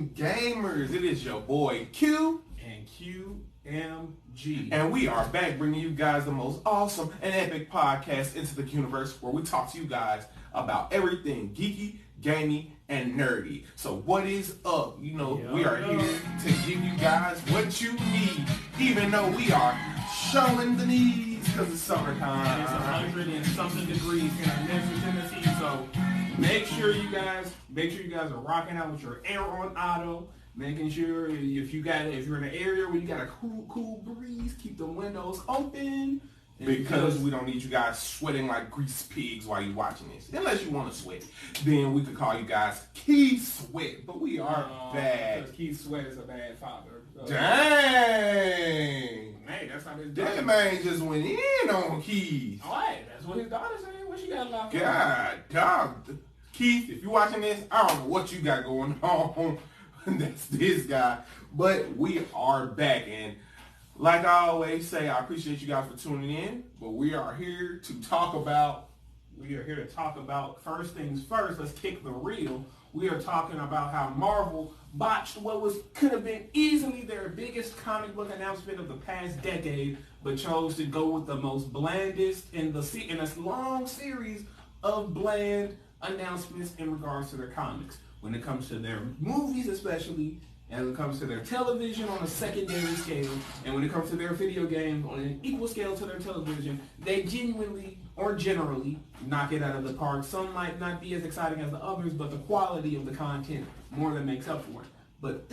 evening, gamers. It is your boy Q and QMG. And we are back bringing you guys the most awesome and epic podcast into the QUNIVERSE, where we talk to you guys about everything geeky, gamey, and nerdy. So what is up? You know, we are here to give you guys what you need, even though we are showing the knees because it's summertime. It's 100 and something degrees here in Memphis, Tennessee. So make sure you guys are rocking out with your air on auto. Making sure if you're in an area where you got a cool breeze, keep the windows open. Because we don't need you guys sweating like grease pigs while you're watching this. Unless you want to sweat. Then we could call you guys Keith Sweat. But we are bad. Because Keith Sweat is a bad father. Dang. Man, that's how his daughter. That man just went in on Keith. All right, that's what his daughter said. What she got locked up? God, dog. Keith, if you're watching this, I don't know what you got going on. That's this guy. But we are back, and like I always say, I appreciate you guys for tuning in, but we are here to talk about first things first. Let's kick the reel. We are talking about how Marvel botched what could have been easily their biggest comic book announcement of the past decade, but chose to go with the most blandest in a long series of bland announcements in regards to their comics. When it comes to their movies especially, and when it comes to their television on a secondary scale, and when it comes to their video games on an equal scale to their television, they genuinely or generally knock it out of the park. Some might not be as exciting as the others, but the quality of the content more than makes up for it. But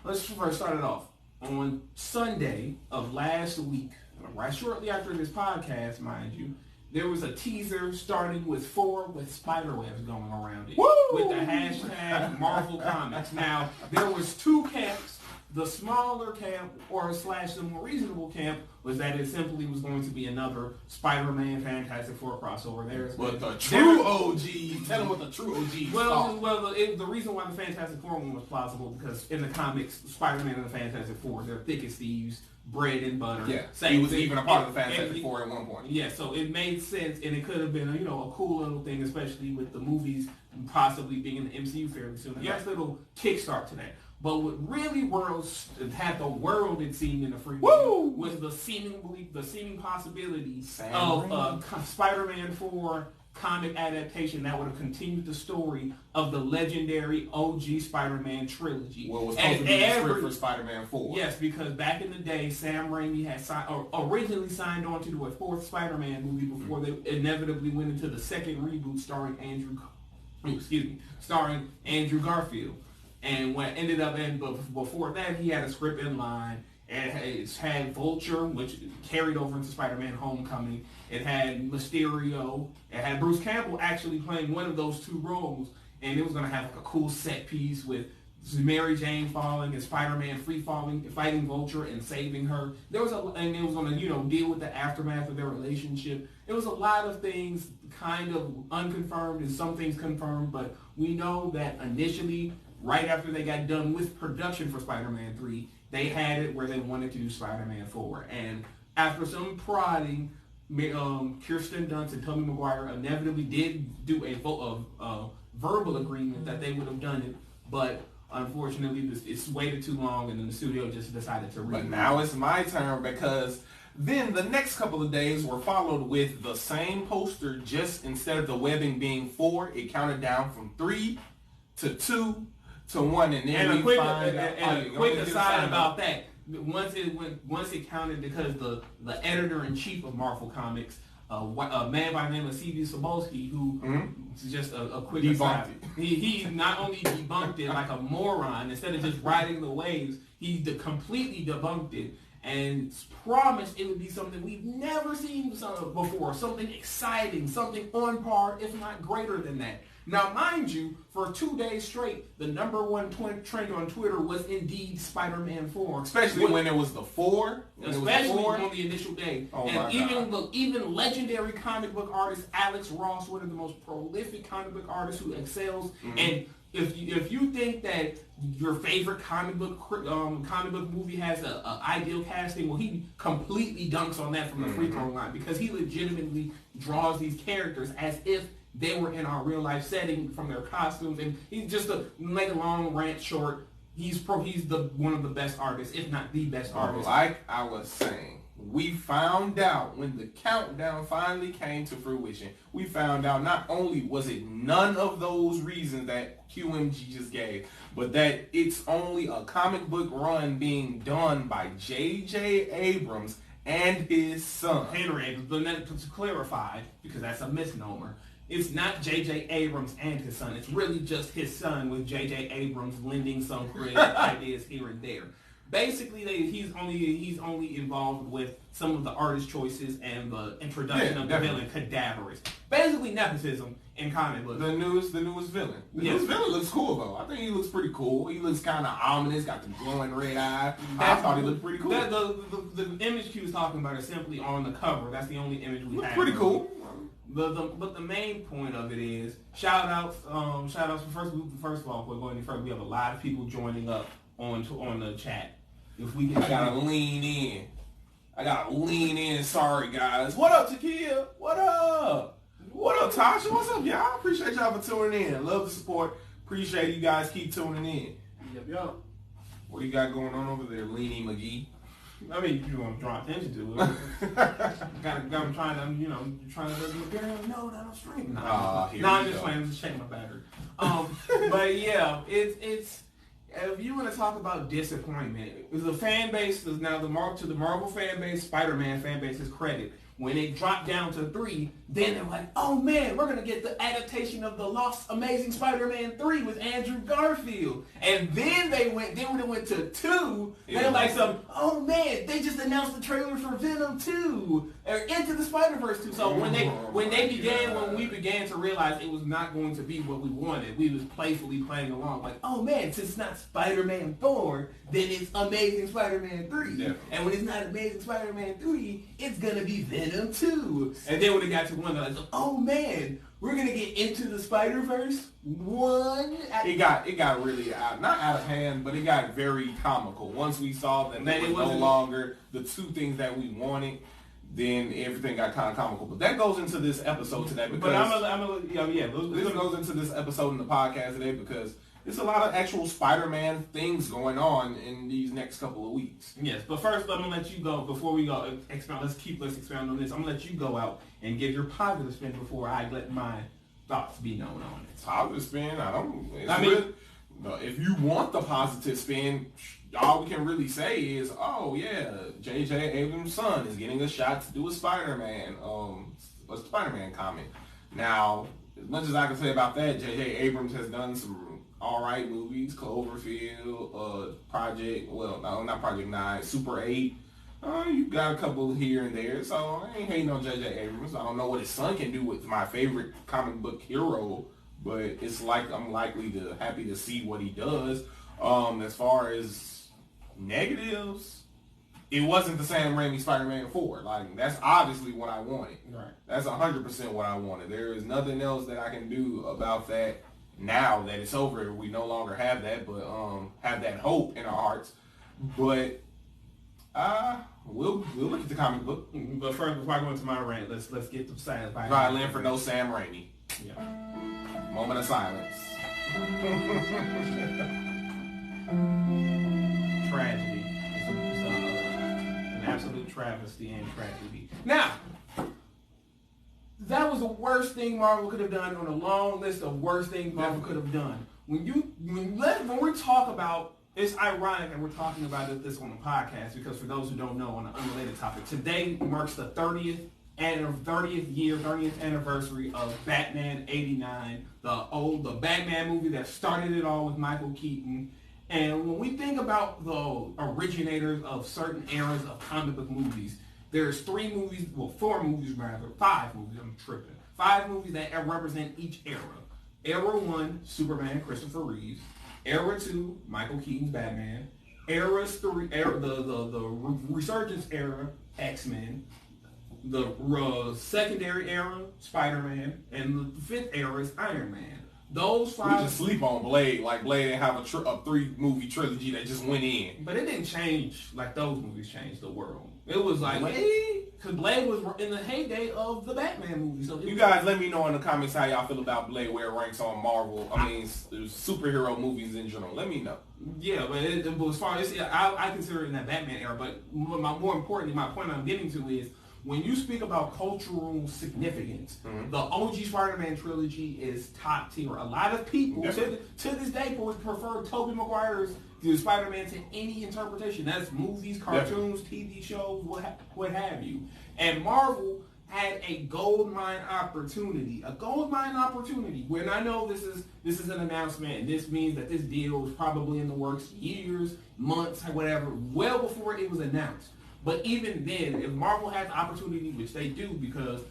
let's first start it off. On Sunday of last week, right shortly after this podcast, mind you, there was a teaser starting with 4 with spiderwebs going around it. Woo! With the hashtag Marvel Comics. Now, there was 2 camps. The smaller camp, or / the more reasonable camp, was that it simply was going to be another Spider-Man Fantastic Four crossover. But the true OG, tell them what the true OG the reason why the Fantastic Four one was plausible, because in the comics, Spider-Man and the Fantastic Four, they're thick as thieves, bread and butter. Yeah, he was even a part of the Fantastic Four at one point. Yeah, so it made sense, and it could have been a cool little thing, especially with the movies possibly being in the MCU fairly soon. A nice little kickstart to that. But what really had the world, it seemed, in a free was the seeming possibility of Spider-Man 4 comic adaptation that would have continued the story of the legendary OG Spider-Man trilogy. What was supposed to be the script for Spider-Man 4. Yes, because back in the day, Sam Raimi had originally signed on to do a 4th Spider-Man movie before they inevitably went into the second reboot starring Andrew Garfield. And what ended up before that, he had a script in line. It had Vulture, which carried over into Spider-Man Homecoming. It had Mysterio. It had Bruce Campbell actually playing one of those 2 roles. And it was going to have like a cool set piece with Mary Jane falling and Spider-Man fighting Vulture and saving her. And it was going to, deal with the aftermath of their relationship. It was a lot of things kind of unconfirmed and some things confirmed. But we know that initially, right after they got done with production for Spider-Man 3, they had it where they wanted to do Spider-Man 4. And after some prodding, Kirsten Dunst and Tobey Maguire inevitably did do a verbal agreement that they would have done it. But unfortunately, it's waited too long, and then the studio just decided to reboot. But now it's my turn, because then the next couple of days were followed with the same poster, just instead of the webbing being 4, it counted down from 3 to 2 to 1, and then a quick aside about that. Once it counted, because the editor-in-chief of Marvel Comics, a man by the name of C.B. Cebulski, who is just a quick aside. He not only debunked it like a moron, instead of just riding the waves, he completely debunked it and promised it would be something we've never seen before, something exciting, something on par, if not greater than that. Now, mind you, for 2 days straight, the number one trend on Twitter was indeed Spider-Man 4. Especially when it was the 4. Especially on the initial day. And even legendary comic book artist Alex Ross, one of the most prolific comic book artists who excels. And if you think that your favorite comic book movie has an ideal casting, well, he completely dunks on that from the free throw line, because he legitimately draws these characters as if they were in our real life setting from their costumes. And he's just to make a long rant short. He's one of the best artists, if not the best artist. Like I was saying, we found out when the countdown finally came to fruition, we found out not only was it none of those reasons that QMG just gave, but that it's only a comic book run being done by J.J. Abrams and his son. Henry Abrams, but then to clarify, because that's a misnomer, it's not J.J. Abrams and his son. It's really just his son with J.J. Abrams lending some creative ideas here and there. Basically, he's only involved with some of the artist choices and the introduction of the villain, Cadaverous. Basically, nepotism in comic books. The newest villain. The newest villain looks cool though. I think he looks pretty cool. He looks kind of ominous. Got the glowing red eye. I thought he looked pretty cool. The image Q was talking about is simply on the cover. That's the only image we have. Pretty cool. But the main point of it is shout outs for first of all, before going any further, we have a lot of people joining up on the chat. If we can, I gotta lean in. Sorry guys. What up, Takia? What up? What up, Tasha? What's up, y'all? Appreciate y'all for tuning in. Love the support. Appreciate you guys keep tuning in. Yep. What do you got going on over there, Leanie McGee? I mean, you want to draw attention to it. I'm trying to let the girl know that I'm streaming. I'm just playing. I'm just checking my battery. But yeah, it's if you want to talk about disappointment, the fan base is now the Marvel fan base, Spider-Man fan base's credit. When it dropped down to 3, then they're like, oh man, we're going to get the adaptation of the Lost Amazing Spider-Man 3 with Andrew Garfield. And then when they went to 2, they're like oh man, they just announced the trailer for Venom 2, or Into the Spider-Verse 2. So when we began to realize it was not going to be what we wanted, we was playfully playing along like, oh man, since it's not Spider-Man 4, then it's Amazing Spider-Man 3. Yeah. And when it's not Amazing Spider-Man 3, it's going to be Venom 2. And then when it got to 1, they're like, oh man, we're going to get Into the Spider-Verse 1. It got really not out of hand, but it got very comical. Once we saw that it was no longer the 2 things that we wanted, then everything got kind of comical. But that goes into this episode today because this goes into this episode in the podcast today because there's a lot of actual Spider-Man things going on in these next couple of weeks. Yes, but first I'm gonna let you go before we go expound. Let's expound on this. I'm gonna let you go out and give your positive spin before I let my thoughts be known on it. Positive spin? If you want the positive spin, all we can really say is, oh yeah, J.J. Abrams' son is getting a shot to do a Spider-Man comic. Now, as much as I can say about that, J.J. Abrams has done some alright movies, Cloverfield, not Project 9, Super 8. You got a couple here and there, so I ain't hating on J.J. Abrams. I don't know what his son can do with my favorite comic book hero, but it's like I'm happy to see what he does. As far as negatives, it wasn't the Sam Raimi Spider-Man 4. Like, that's obviously what I wanted. Right. That's 100% what I wanted. There is nothing else that I can do about that. Now that it's over, we no longer have that, but have that hope in our hearts. But we'll look at the comic book. But first, before I go into my rant, let's get the silence. Violin for no Sam Raimi. Yeah. Moment of silence. Tragedy. It's an absolute travesty and tragedy. Now, that was the worst thing Marvel could have done on a long list of worst things Marvel could have done. When we talk about, it's ironic that we're talking about this on the podcast because for those who don't know, on an unrelated topic, today marks the 30th anniversary of Batman '89, the Batman movie that started it all with Michael Keaton. And when we think about the originators of certain eras of comic book movies, there's 5 movies, I'm tripping. 5 movies that represent each era. Era 1, Superman, Christopher Reeves. Era 2, Michael Keaton's Batman. Era 3, the Resurgence era, X-Men. The secondary era, Spider-Man. And the 5th era is Iron Man. Those We 5. just sleep on Blade. Like Blade didn't have a 3-movie trilogy that just went in. But it didn't change like those movies changed the world. It was like Blade? because Blade was in the heyday of the Batman movies. So You guys let me know in the comments how y'all feel about Blade, where it ranks on Marvel. Superhero movies in general. Let me know. Yeah, but as far as I consider it in that Batman era. But more importantly, my point I'm getting to is when you speak about cultural significance, the OG Spider-Man trilogy is top tier. A lot of people to this day would prefer Tobey Maguire's Spider-Man to any interpretation. That's movies, cartoons, TV shows, what have you. And Marvel had a gold mine opportunity. When I know this is an announcement, and this means that this deal was probably in the works years, months, whatever, well before it was announced. But even then, if Marvel has the opportunity, which they do, because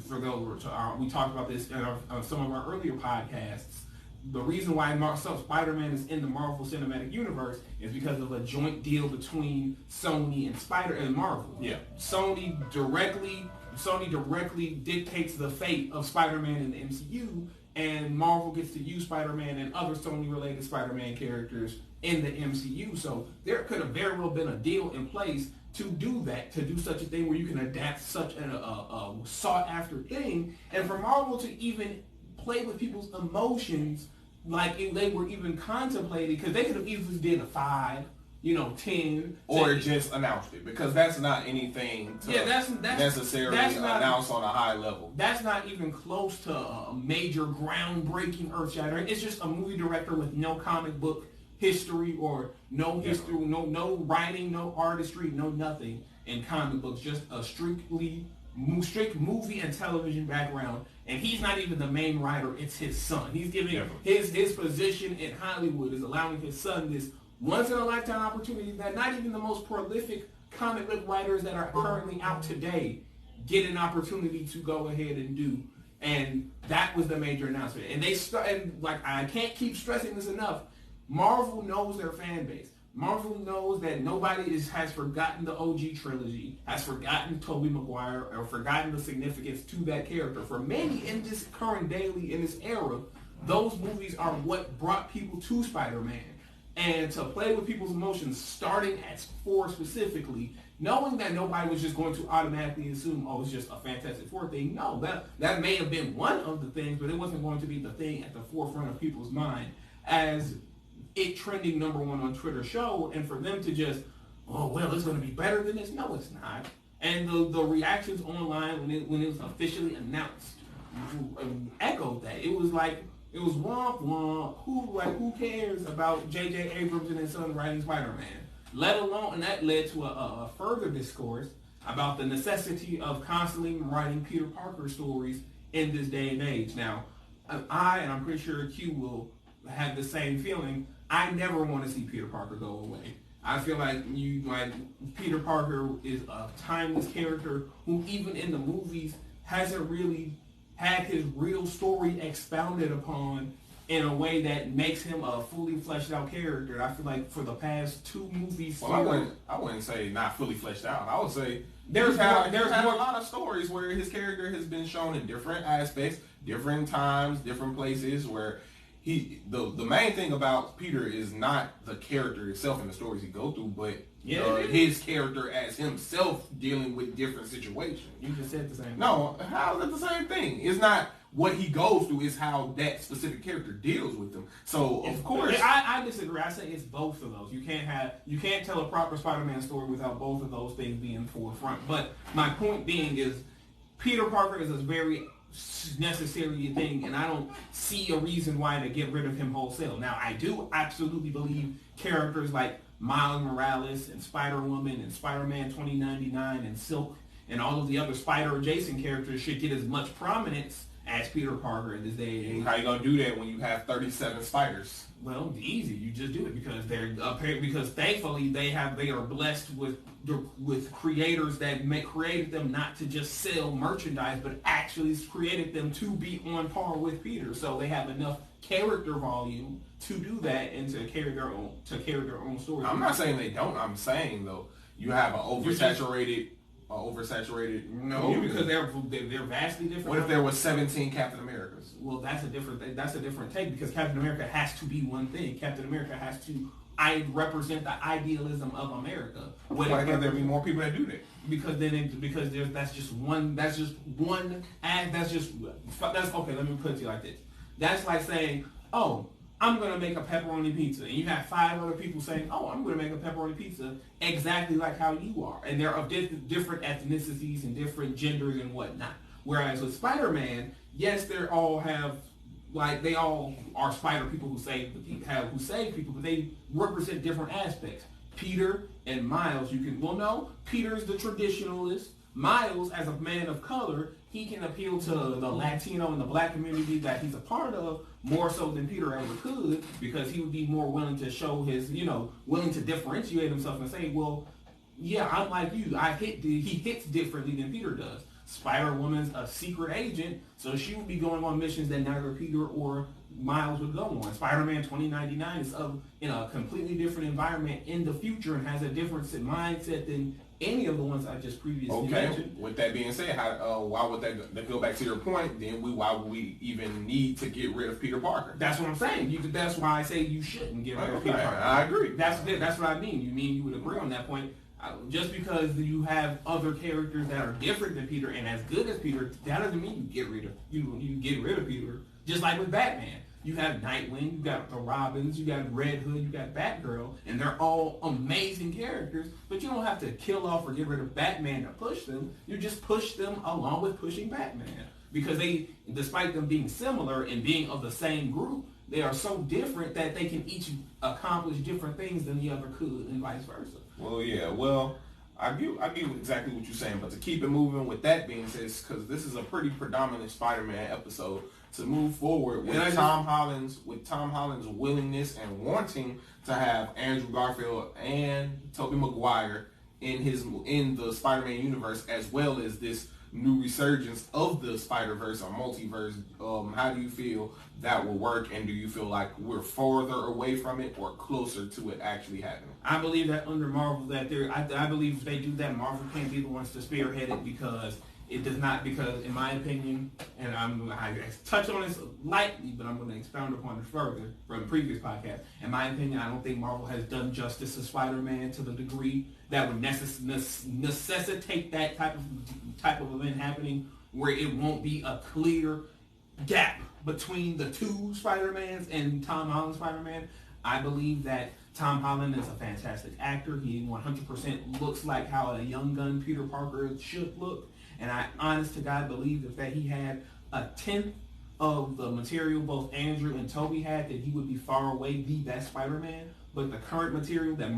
for those we talked about this in some of our earlier podcasts, the reason why Spider-Man is in the Marvel Cinematic Universe is because of a joint deal between Sony and Marvel. Yeah. Sony directly dictates the fate of Spider-Man in the MCU, and Marvel gets to use Spider-Man and other Sony-related Spider-Man characters in the MCU. So there could have very well been a deal in place to do that, to do such a thing where you can adapt such a sought-after thing, and for Marvel to even play with people's emotions like they were even contemplating, because they could have easily did a 5, 10, or just announced it, because that's not anything to necessarily announce on a high level. That's not even close to a major groundbreaking earth-shattering. It's just a movie director with no comic book history or no history, no writing, no artistry, no nothing in comic books, just a strict movie and television background. And he's not even the main writer, it's his son. He's giving his position in Hollywood is allowing his son this once-in-a-lifetime opportunity that not even the most prolific comic book writers that are currently out today get an opportunity to go ahead and do. And that was the major announcement. And I can't keep stressing this enough. Marvel knows their fan base. Marvel knows that nobody has forgotten the OG trilogy, has forgotten Tobey Maguire, or forgotten the significance to that character. For many in this current daily, in this era, those movies are what brought people to Spider-Man. And to play with people's emotions, starting at 4 specifically, knowing that nobody was just going to automatically assume, it's just a Fantastic Four thing. No, that may have been one of the things, but it wasn't going to be the thing at the forefront of people's mind as it trending number 1 on Twitter showed, and for them to just, it's going to be better than this. No, it's not. And the reactions online when it was officially announced echoed that. It was like, it was womp womp. Who cares about J.J. Abrams and his son writing Spider-Man? Let alone, and that led to a further discourse about the necessity of constantly writing Peter Parker stories in this day and age. Now, and I'm pretty sure Q will have the same feeling. I never want to see Peter Parker go away. I feel like Peter Parker is a timeless character who even in the movies hasn't really had his real story expounded upon in a way that makes him a fully fleshed out character. I feel like for the past 2 movies... Well, I wouldn't say not fully fleshed out. I would say there's a lot of stories where his character has been shown in different aspects, different times, different places, where the main thing about Peter is not the character itself and the stories he go through, but his character as himself dealing with different situations. You just said the same thing. No, how is it the same thing? It's not what he goes through, it's how that specific character deals with them. So of course I disagree. I say it's both of those. You can't tell a proper Spider-Man story without both of those things being forefront. But my point being is Peter Parker is a very necessary thing, and I don't see a reason why to get rid of him wholesale. Now, I do absolutely believe characters like Miles Morales and Spider-Woman and Spider-Man 2099 and Silk and all of the other Spider-adjacent characters should get as much prominence as Peter Parker in this day and age. How you gonna do that when you have 37 spiders? Well, easy. You just do it because thankfully they are blessed with creators that created them not to just sell merchandise, but actually created them to be on par with Peter. So they have enough character volume to do that and to carry their own story. I'm not saying they don't. I'm saying though, you have an oversaturated oversaturated? No, because they're vastly different. What if there was 17 Captain Americas? Well, that's a different take, because Captain America has to be one thing. Captain America has to represent the idealism of America. Why can't there be more people that do that? Because that's okay. Let me put it to you like this. That's like saying, oh, I'm going to make a pepperoni pizza. And you have 5 other people saying, oh, I'm going to make a pepperoni pizza exactly like how you are. And they're of different ethnicities and different genders and whatnot. Whereas with Spider-Man, yes, they all are spider people who save people, but they represent different aspects. Peter and Miles, Peter's the traditionalist. Miles, as a man of color, he can appeal to the Latino and the black community that he's a part of more so than Peter ever could, because he would be more willing to show his, willing to differentiate himself and say, well, yeah, I'm like you. He hits differently than Peter does. Spider-Woman's a secret agent, so she would be going on missions that neither Peter or Miles would go on. Spider-Man 2099 is in a completely different environment in the future and has a different mindset than any of the ones I just previously mentioned. With that being said, why would that go back to your point? Then why would we even need to get rid of Peter Parker? That's what I'm saying. That's why I say you shouldn't get rid of Peter Parker. I agree. That's what I mean. You would agree on that point. Just because you have other characters that are different than Peter and as good as Peter, that doesn't mean you get rid of Peter. Just like with Batman. You have Nightwing, you got the Robins, you got Red Hood, you got Batgirl, and they're all amazing characters, but you don't have to kill off or get rid of Batman to push them. You just push them along with pushing Batman. Because they, despite them being similar and being of the same group, they are so different that they can each accomplish different things than the other could, and vice versa. Well, yeah, I get exactly what you're saying, but to keep it moving, with that being said, because this is a pretty predominant Spider-Man episode, to move forward with Tom Holland's willingness and wanting to have Andrew Garfield and Tobey Maguire in the Spider-Man universe, as well as this new resurgence of the Spider-Verse or multiverse. How do you feel that will work, and do you feel like we're farther away from it or closer to it actually happening? I believe that under Marvel, I believe if they do that, Marvel can't be the ones to spearhead it, because it does not, because in my opinion, and I touch on this lightly, but I'm going to expound upon it further from the previous podcast. In my opinion, I don't think Marvel has done justice to Spider-Man to the degree that would necessitate that type of event happening, where it won't be a clear gap between the two Spider-Mans and Tom Holland's Spider-Man. I believe that Tom Holland is a fantastic actor. He 100% looks like how a young gun Peter Parker should look. And I, honest to God, believe that he had a 10th of the material both Andrew and Tobey had, that he would be far away the best Spider-Man. But the current material that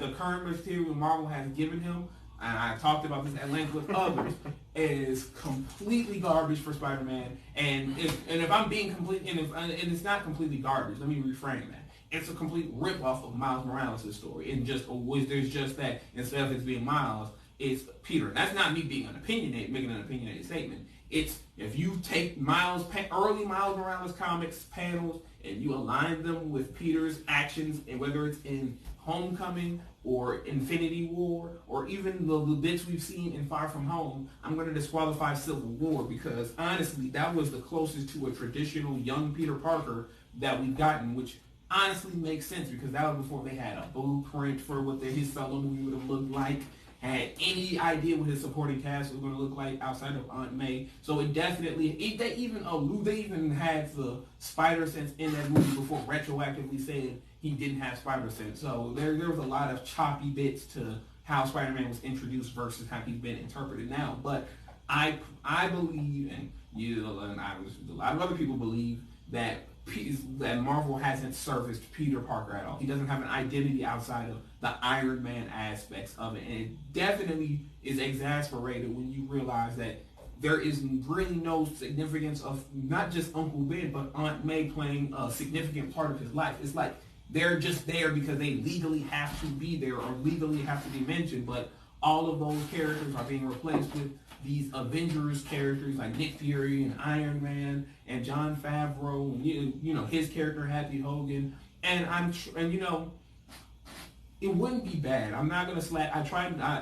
the current material Marvel has given him, and I talked about this at length with others, is completely garbage for Spider-Man. And if I'm being complete, and it's not completely garbage, let me reframe that. It's a complete rip-off of Miles Morales' story. And there's just that instead of it being Miles, it's Peter. That's not me being making an opinionated statement. It's if you take early Miles Morales comics panels and you align them with Peter's actions, and whether it's in Homecoming or Infinity War or even the bits we've seen in Far From Home, I'm going to disqualify Civil War, because honestly, that was the closest to a traditional young Peter Parker that we've gotten, which honestly makes sense, because that was before they had a blueprint for what his solo movie would have looked like, had any idea what his supporting cast was going to look like outside of Aunt May. So it definitely, they even had the spider sense in that movie before retroactively saying he didn't have spider sense. So there was a lot of choppy bits to how Spider-Man was introduced versus how he's been interpreted now. But I believe, and a lot of other people believe, that Marvel hasn't serviced Peter Parker at all. He doesn't have an identity outside of the Iron Man aspects of it. And it definitely is exasperated when you realize that there is really no significance of not just Uncle Ben, but Aunt May playing a significant part of his life. It's like they're just there because they legally have to be there or legally have to be mentioned, but all of those characters are being replaced with these Avengers characters like Nick Fury and Iron Man and Jon Favreau and his character Happy Hogan, and it wouldn't be bad. I'm not gonna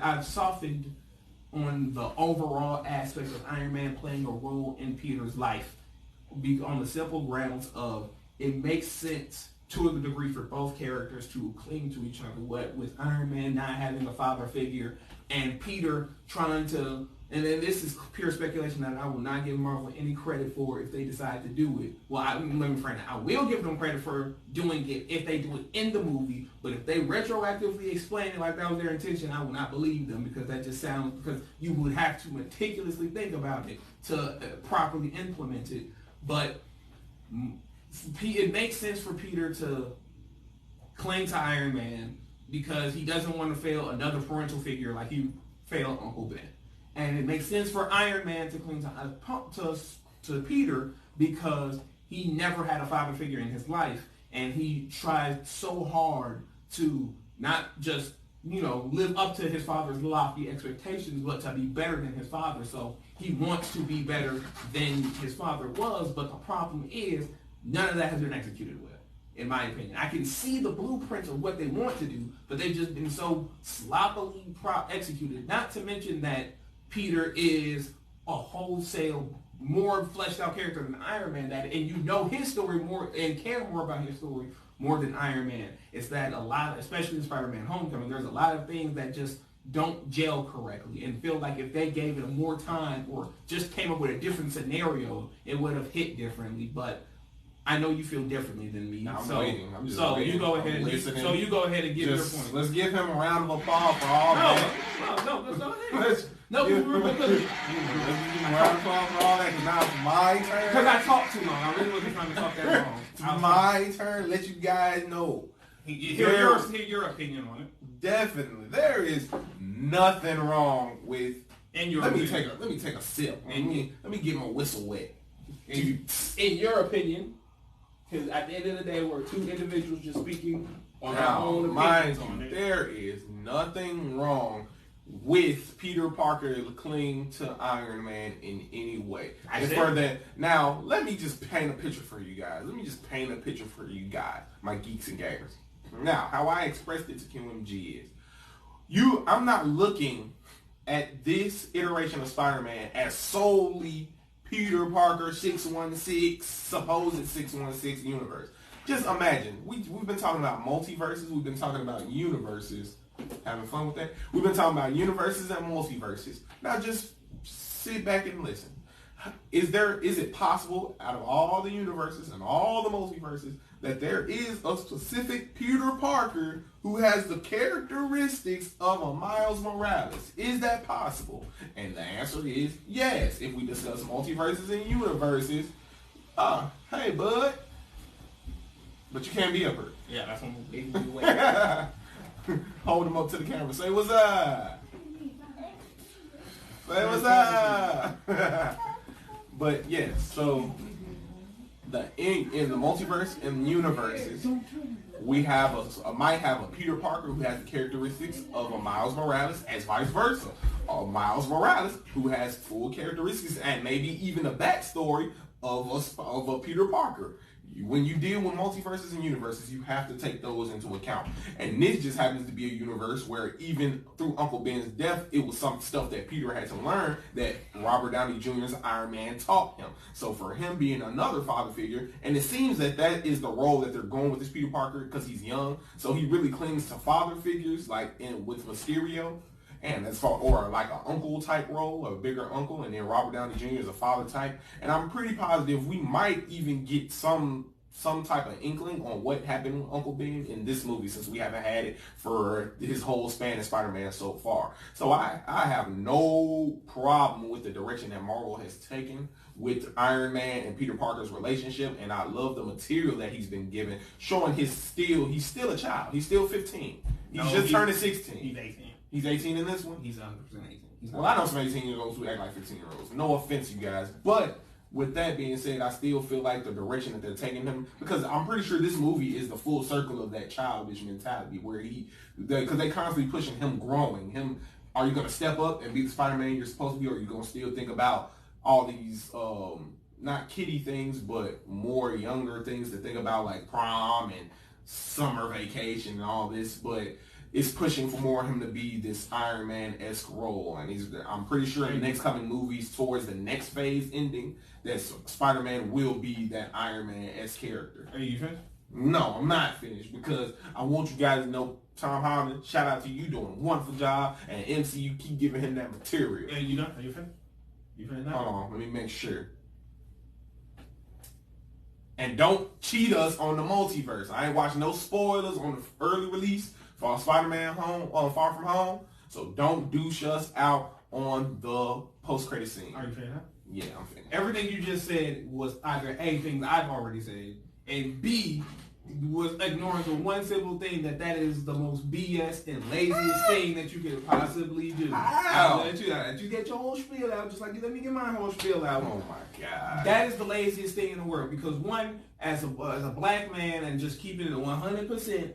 I've softened on the overall aspect of Iron Man playing a role in Peter's life, on the simple grounds of it makes sense to a degree for both characters to cling to each other. What with Iron Man not having a father figure and Peter trying to, and then this is pure speculation that I will not give Marvel any credit for if they decide to do it. Well, let me frame it. I will give them credit for doing it if they do it in the movie, but if they retroactively explain it like that was their intention, I will not believe them, because that just sounds, because you would have to meticulously think about it to properly implement it. But it makes sense for Peter to cling to Iron Man because he doesn't want to fail another parental figure like he failed Uncle Ben. And it makes sense for Iron Man to cling to Peter because he never had a father figure in his life, and he tried so hard to not just, live up to his father's lofty expectations, but to be better than his father. So he wants to be better than his father was, but the problem is none of that has been executed well, in my opinion. I can see the blueprints of what they want to do, but they've just been so sloppily executed. Not to mention that Peter is a wholesale, more fleshed out character than Iron Man, and you know his story more and care more about his story more than Iron Man. It's that a lot, especially in Spider-Man Homecoming, there's a lot of things that just don't gel correctly and feel like if they gave it more time or just came up with a different scenario, it would have hit differently. But I know you feel differently than me. I'm so, waiting. I'm just so waiting. You go ahead. You go ahead and give your point. Let's give him a round of applause for all that. No, go ahead. Let's give him a round of applause for all that. Because now it's my turn. Because I talked too long. I really wasn't trying to talk that long. It's my turn. Let you guys know. Hear your opinion on it. Definitely, there is nothing wrong with. Let me take a sip. And let me get my whistle wet. In your opinion. Because at the end of the day, we're two individuals just speaking on our own opinions on it. There is nothing wrong with Peter Parker clinging to Iron Man in any way. Now, let me just paint a picture for you guys. My geeks and gamers. Now, how I expressed it to QMG is, I'm not looking at this iteration of Spider-Man as solely Peter Parker 616, supposed 616 universe. Just imagine, we've been talking about multiverses, we've been talking about universes, having fun with that. We've been talking about universes and multiverses. Now just sit back and listen. Is it possible, out of all the universes and all the multiverses, that there is a specific Peter Parker who has the characteristics of a Miles Morales? Is that possible? And the answer is yes. If we discuss multiverses and universes, hey bud, but you can't be up here. Yeah, that's what we're Hold him up to the camera. Say what's up. Say what's up. But yes, so in the multiverse and universes, we have might have a Peter Parker who has the characteristics of a Miles Morales, as vice versa. A Miles Morales who has full characteristics and maybe even a backstory of a Peter Parker. When you deal with multiverses and universes, you have to take those into account. And this just happens to be a universe where even through Uncle Ben's death, it was some stuff that Peter had to learn that Robert Downey Jr.'s Iron Man taught him. So for him being another father figure, and it seems that is the role that they're going with this Peter Parker because he's young. So he really clings to father figures with Mysterio. And or like an uncle type role, a bigger uncle, and then Robert Downey Jr. is a father type. And I'm pretty positive we might even get some type of inkling on what happened with Uncle Ben in this movie, since we haven't had it for his whole span of Spider-Man so far. So I have no problem with the direction that Marvel has taken with Iron Man and Peter Parker's relationship, and I love the material that he's been given, showing he's still a child. He's still 15. He's just turning 16. He's 18. He's 18 in this one? He's 100% 18. Well, I know some 18-year-olds who act like 15-year-olds. No offense, you guys. But with that being said, I still feel like the direction that they're taking him, because I'm pretty sure this movie is the full circle of that childish mentality where because they constantly pushing him growing. Are you going to step up and be the Spider-Man you're supposed to be, or are you going to still think about all these, not kiddie things, but more younger things to think about, like prom and summer vacation and all this? But is pushing for more of him to be this Iron Man-esque role, and I'm pretty sure in the next coming movies, towards the next phase ending, that Spider-Man will be that Iron Man-esque character. Are you finished? No, I'm not finished, because I want you guys to know Tom Holland, shout out to you, doing a wonderful job, and MCU keep giving him that material. And you done? Are you finished? You finished now? Hold on, let me make sure. And don't cheat us on the multiverse. I ain't watching no spoilers on the early release for Spider-Man Far From Home. So don't douche us out on the post-credit scene. Are you finished now? Yeah, I'm finished. Everything you just said was either A, things I've already said, and B, was ignoring the one simple thing that is the most BS and laziest thing that you could possibly do. How? Let you get your whole spiel out, just like you let me get my whole spiel out. Oh my God. That is the laziest thing in the world, because one, as a black man, and just keeping it 100%,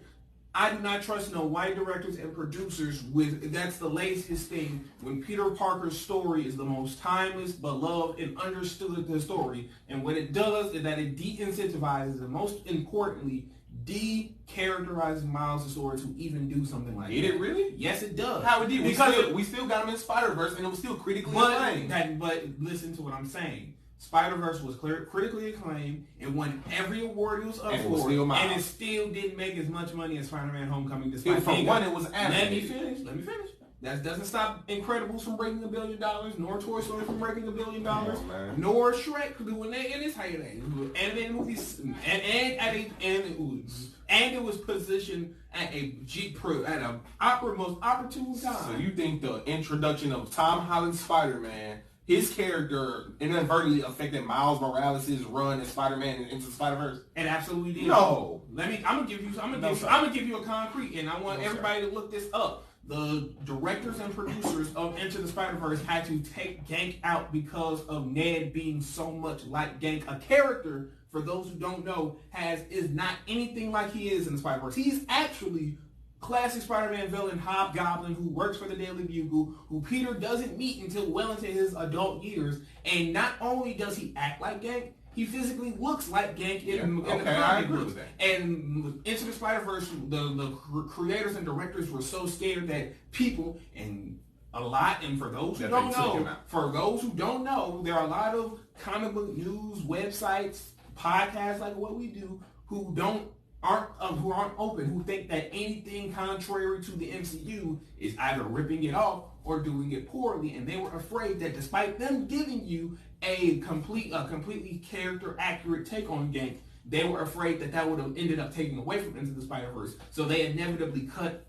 I do not trust no white directors and producers that's the laziest thing, when Peter Parker's story is the most timeless, beloved, and understood the story. And what it does is that it de-incentivizes, and most importantly, de-characterizes Miles' story to even do something like that. Did it really? Yes, it does. How it did? Because we still got him in Spider-Verse, and it was still critically acclaimed. But listen to what I'm saying. Spider-Verse was critically acclaimed and won every award it was up for, and it still didn't make as much money as Spider-Man Homecoming. Despite for one, it was animated. Let me finish. That doesn't stop Incredibles from breaking $1 billion, nor Toy Story from breaking $1 billion, nor Shrek doing that in its heyday. Animated movies, and it was positioned at an most opportune time. So you think the introduction of Tom Holland's Spider-Man, his character, inadvertently affected Miles Morales' run as Spider-Man into the Spider-Verse? It absolutely did. No. I'm gonna give you a concrete, and I want everybody to look this up. The directors and producers of Into the Spider-Verse had to take Gank out because of Ned being so much like Gank. A character, for those who don't know, is not anything like he is in the Spider-Verse. He's actually classic Spider-Man villain Hobgoblin, who works for the Daily Bugle, who Peter doesn't meet until well into his adult years. And not only does he act like Gank, he physically looks like Gank in the comic books. And Into the Spider-Verse, the creators and directors were so scared that people, and for those who don't know, there are a lot of comic book news websites, podcasts like what we do, who aren't open, who think that anything contrary to the MCU is either ripping it off or doing it poorly, and they were afraid that despite them giving you a completely character accurate take on Gank, they were afraid that would have ended up taking away from Into the Spider-Verse. So they inevitably cut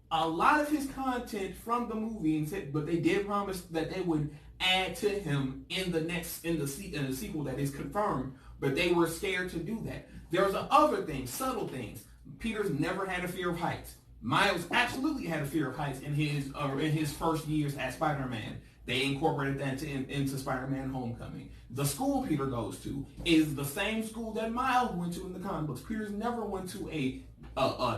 a lot of his content from the movie, but they did promise that they would add to him in the sequel that is confirmed. But they were scared to do that. There's other things, subtle things. Peter's never had a fear of heights. Miles absolutely had a fear of heights in his first years as Spider-Man. They incorporated that into Spider-Man Homecoming. The school Peter goes to is the same school that Miles went to in the comic books. Peter's never went to a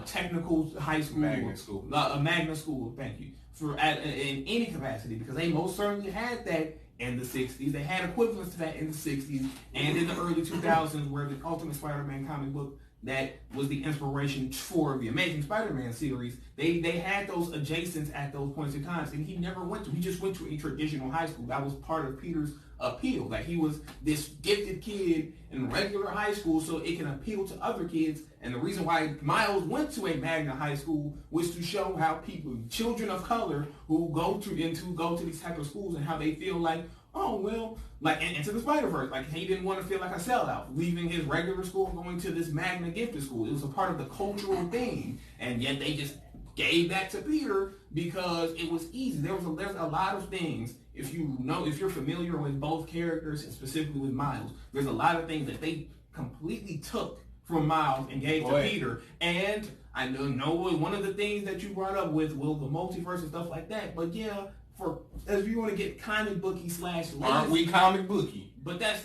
technical high school, a magnet school. Thank you in any capacity, because they most certainly had that in the 60s. They had equivalents to that in the 60s and in the early 2000s, where the Ultimate Spider-Man comic book that was the inspiration for the Amazing Spider-Man series, they had those adjacents at those points in time, and he just went to a traditional high school. That was part of Peter's appeal, that he was this gifted kid in regular high school so it can appeal to other kids. And the reason why Miles went to a magnet high school was to show how children of color who go to these type of schools, and how they feel like, oh, well, like Into the Spider-Verse, like he didn't want to feel like a sellout, leaving his regular school, going to this magnet gifted school. It was a part of the cultural thing, and yet they just gave that to Peter because it was easy. There's a lot of things, if you're familiar with both characters, and specifically with Miles, there's a lot of things that they completely took from Miles and gave to Peter. And I know one of the things that you brought up with, the multiverse and stuff like that, but yeah, as you want to get comic booky / aren't we comic booky? But that's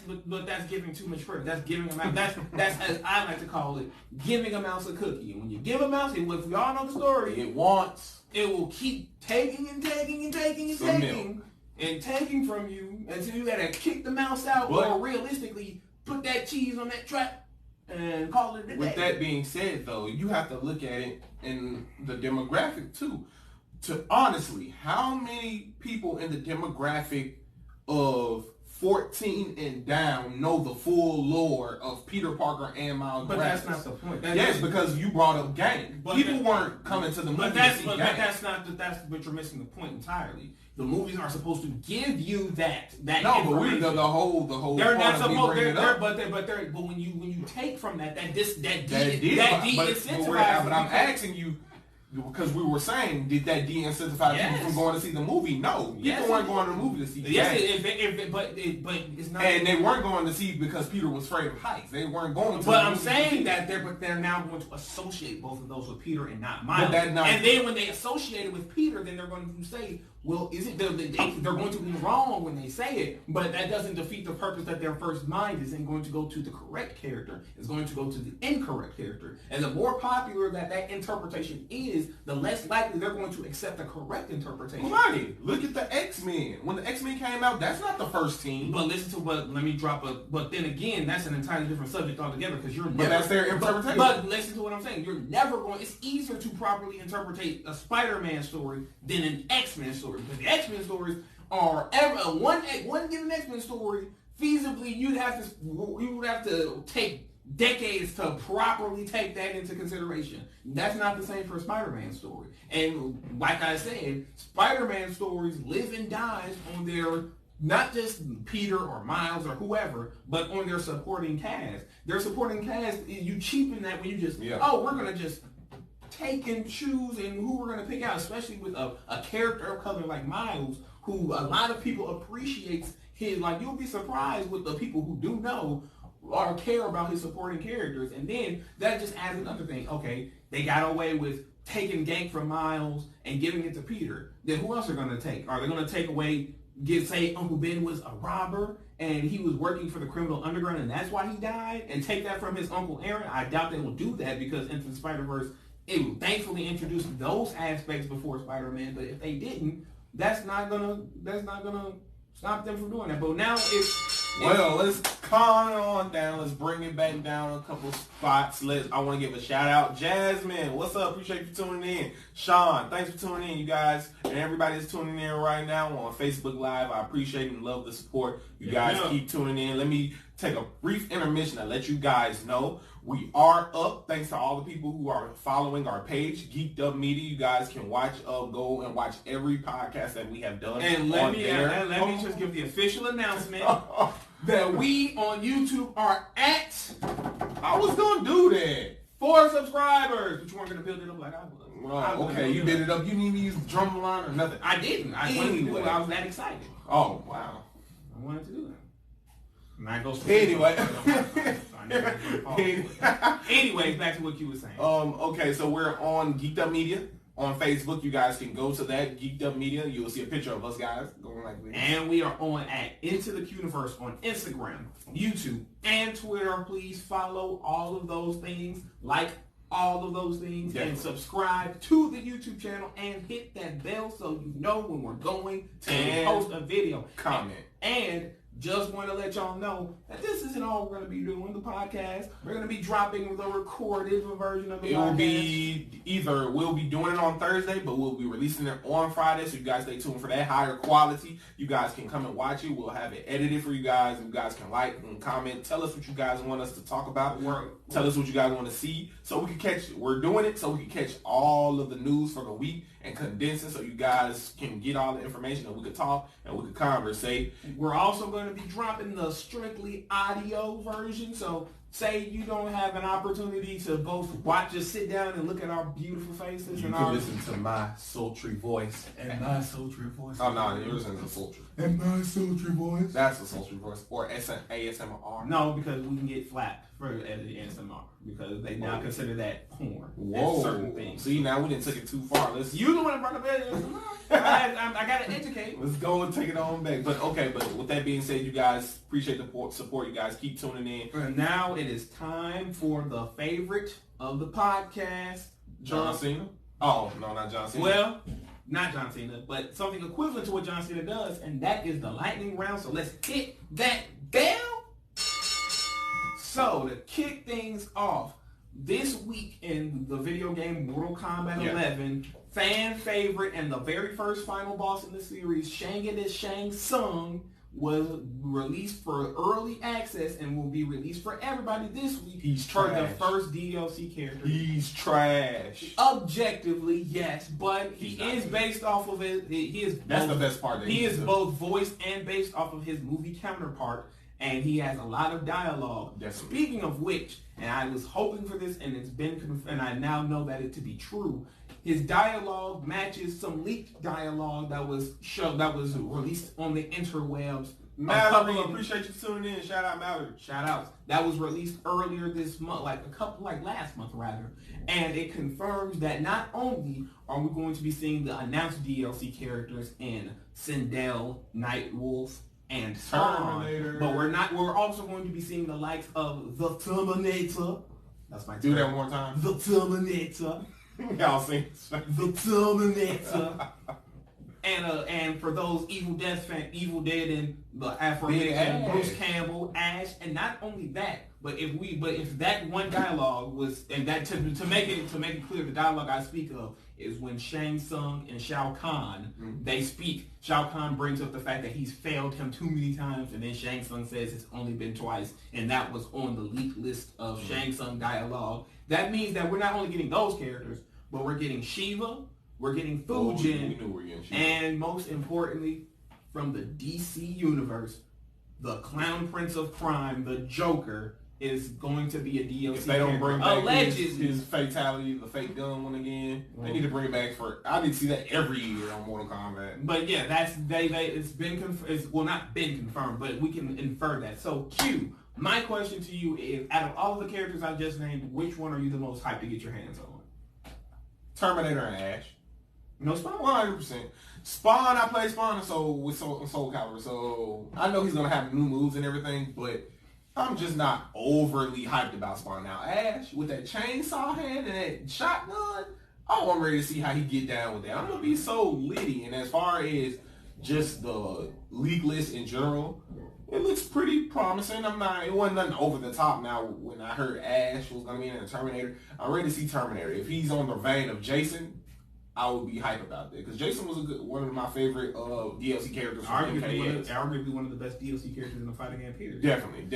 giving too much credit. That's giving a mouse. That's as I like to call it, giving a mouse a cookie. And when you give a mouse, if we all know the story, it will keep taking and taking and taking and taking and taking from you until you gotta kick the mouse out, or realistically put that cheese on that trap and call it a day. With that being said, though, you have to look at it in the demographic too. To honestly, how many people in the demographic of 14 and down know the full lore of Peter Parker and Miles But Morales? that's not the point. Yes, because you brought up gang. People weren't coming to the movie to see gang. That's but you're missing the point entirely. The movies are supposed to give you that. No, but we the whole. They're not point supposed. of me But when you take from that But de-incentivizes. I'm asking you. Because we were saying, did that de-incentivize people from going to see the movie? No, people weren't going to the movie to see. But it's not. And they weren't going to see because Peter was afraid of heights. They weren't going to. But I'm saying that they're now going to associate both of those with Peter and not Miles. And then when they associate it with Peter, then they're going to say, well, they're going to be wrong when they say it, but that doesn't defeat the purpose that their first mind isn't going to go to the correct character. It's going to go to the incorrect character. And the more popular that interpretation is, the less likely they're going to accept the correct interpretation. Right. Look at the X-Men. When the X-Men came out, that's not the first team. But but then again, that's an entirely different subject altogether because you're never... But that's their interpretation. But listen to what I'm saying. You're never going... It's easier to properly interpret a Spider-Man story than an X-Men story. Because the X-Men stories are one given X-Men story. Feasibly, you would have to take decades to properly take that into consideration. That's not the same for a Spider-Man story. And like I said, Spider-Man stories live and dies on their not just Peter or Miles or whoever, but on their supporting cast. Their supporting cast, you cheapen that when you just we're gonna just take and choose and who we're going to pick out, especially with a character of color like Miles, who a lot of people appreciates his, like you'll be surprised with the people who do know or care about his supporting characters. And then that just adds another thing. Okay, they got away with taking Gank from Miles and giving it to Peter. Then who else are going to take? Are they going to take away, say Uncle Ben was a robber and he was working for the criminal underground and that's why he died, and take that from his Uncle Aaron? I doubt they will do that because Into the Spider-Verse, it will thankfully introduce those aspects before Spider-Man, but if they didn't, that's not gonna stop them from doing that. But now let's calm it on down. Let's bring it back down a couple spots. I want to give a shout out. Jasmine, what's up? Appreciate you tuning in. Sean, thanks for tuning in, you guys. And everybody that's tuning in right now on Facebook Live, I appreciate and love the support. You guys keep tuning in. Let me take a brief intermission to let you guys know we are up. Thanks to all the people who are following our page, Geeked Up Media. You guys can go and watch every podcast that we have done. And let me just give the official announcement that we on YouTube are at. I was gonna do that. 4 subscribers, but you weren't gonna build it up like I was. Okay, you did it up. You didn't even use the drum line or nothing. I didn't. I wanted to do it. I was that excited. Oh wow! I wanted to do that. Anyways, back to what you were saying. Okay, so we're on Geeked Up Media on Facebook. You guys can go to that Geeked Up Media. You'll see a picture of us guys going like this. And we are on at Into the QUNIVERSE on Instagram, YouTube, and Twitter. Please follow all of those things, like all of those things, and subscribe to the YouTube channel and hit that bell so you know when we're going to post a video. Comment. And just want to let y'all know that this isn't all we're going to be doing, the podcast. We're going to be dropping the recorded version of the podcast. It will be we'll be doing it on Thursday, but we'll be releasing it on Friday, so you guys stay tuned for that higher quality. You guys can come and watch it. We'll have it edited for you guys, and you guys can like and comment. Tell us what you guys want us to talk about. Tell us what you guys want to see, so we can catch it. We're doing it so we can catch all of the news for the week and condense it so you guys can get all the information and we could talk and we could conversate. We're also going to be dropping the strictly audio version, so say you don't have an opportunity to both just sit down and look at our beautiful faces. You can listen to my sultry voice. And my sultry voice. Oh, no, you're listening to sultry. And my sultry voice. That's a sultry voice. Or ASMR. No, because we can get flapped for ASMR. Because they now consider that porn. Whoa. Certain things. See, now we didn't take it too far. You the one that brought up ASMR. I got to educate. Let's go and take it on back. But with that being said, you guys appreciate the support. You guys keep tuning in. And now it is time for the favorite of the podcast. John Cena? Oh, no, not John Cena. Well, not John Cena, but something equivalent to what John Cena does, and that is the lightning round. So let's hit that bell. So to kick things off, this week in the video game Mortal Kombat 11, fan favorite and the very first final boss in the series, Shang Tsung, was released for early access and will be released for everybody this week. He's for trash. the first DLC character. He's trash. Objectively, yes, but he is based off of it. That's the best part. He is both voiced and based off of his movie counterpart, and he has a lot of dialogue. Definitely. Speaking of which, and I was hoping for this, and and I now know that it to be true. His dialogue matches some leaked dialogue that was released on the interwebs. Mallory, appreciate you tuning in. Shout out Mallory. Shout outs. That was released earlier this month, last month rather. And it confirms that not only are we going to be seeing the announced DLC characters in Sindel, Nightwolf, and Terminator, but we're also going to be seeing the likes of the Terminator. That's my Do that one more time. The Terminator. Y'all sing the Terminator. And for those Evil Dead and the aforementioned Bruce Campbell, Ash, and not only that, but if that one dialogue was, and that to make it clear, the dialogue I speak of is when Shang Tsung and Shao Kahn they speak. Shao Kahn brings up the fact that he's failed him too many times, and then Shang Tsung says it's only been twice, and that was on the leaked list of Shang Tsung dialogue. That means that we're not only getting those characters, but we're getting Shiva, we're getting Fujin, and most importantly, from the DC universe, the Clown Prince of Crime, the Joker, is going to be a DLC. If they don't bring back his fatality, the fake gun one again, they need to bring it back I need to see that every year on Mortal Kombat. But yeah, it's been not been confirmed, but we can infer that. So Q, my question to you is, out of all of the characters I just named, which one are you the most hyped to get your hands on? Terminator and Ash. No Spawn? 100%. Spawn, I play Spawn with Soul Calibur, so I know he's going to have new moves and everything, but I'm just not overly hyped about Spawn. Now, Ash, with that chainsaw hand and that shotgun, I'm ready to see how he get down with that. I'm going to be so litty, and as far as just the league list in general, it looks pretty promising. It wasn't nothing over the top. Now, when I heard Ash was going to be in a Terminator, I'm ready to see Terminator. If he's on the vein of Jason, I would be hyped about that, because Jason was one of my favorite DLC characters from arguably one of the best DLC characters in the fighting game period. Definitely.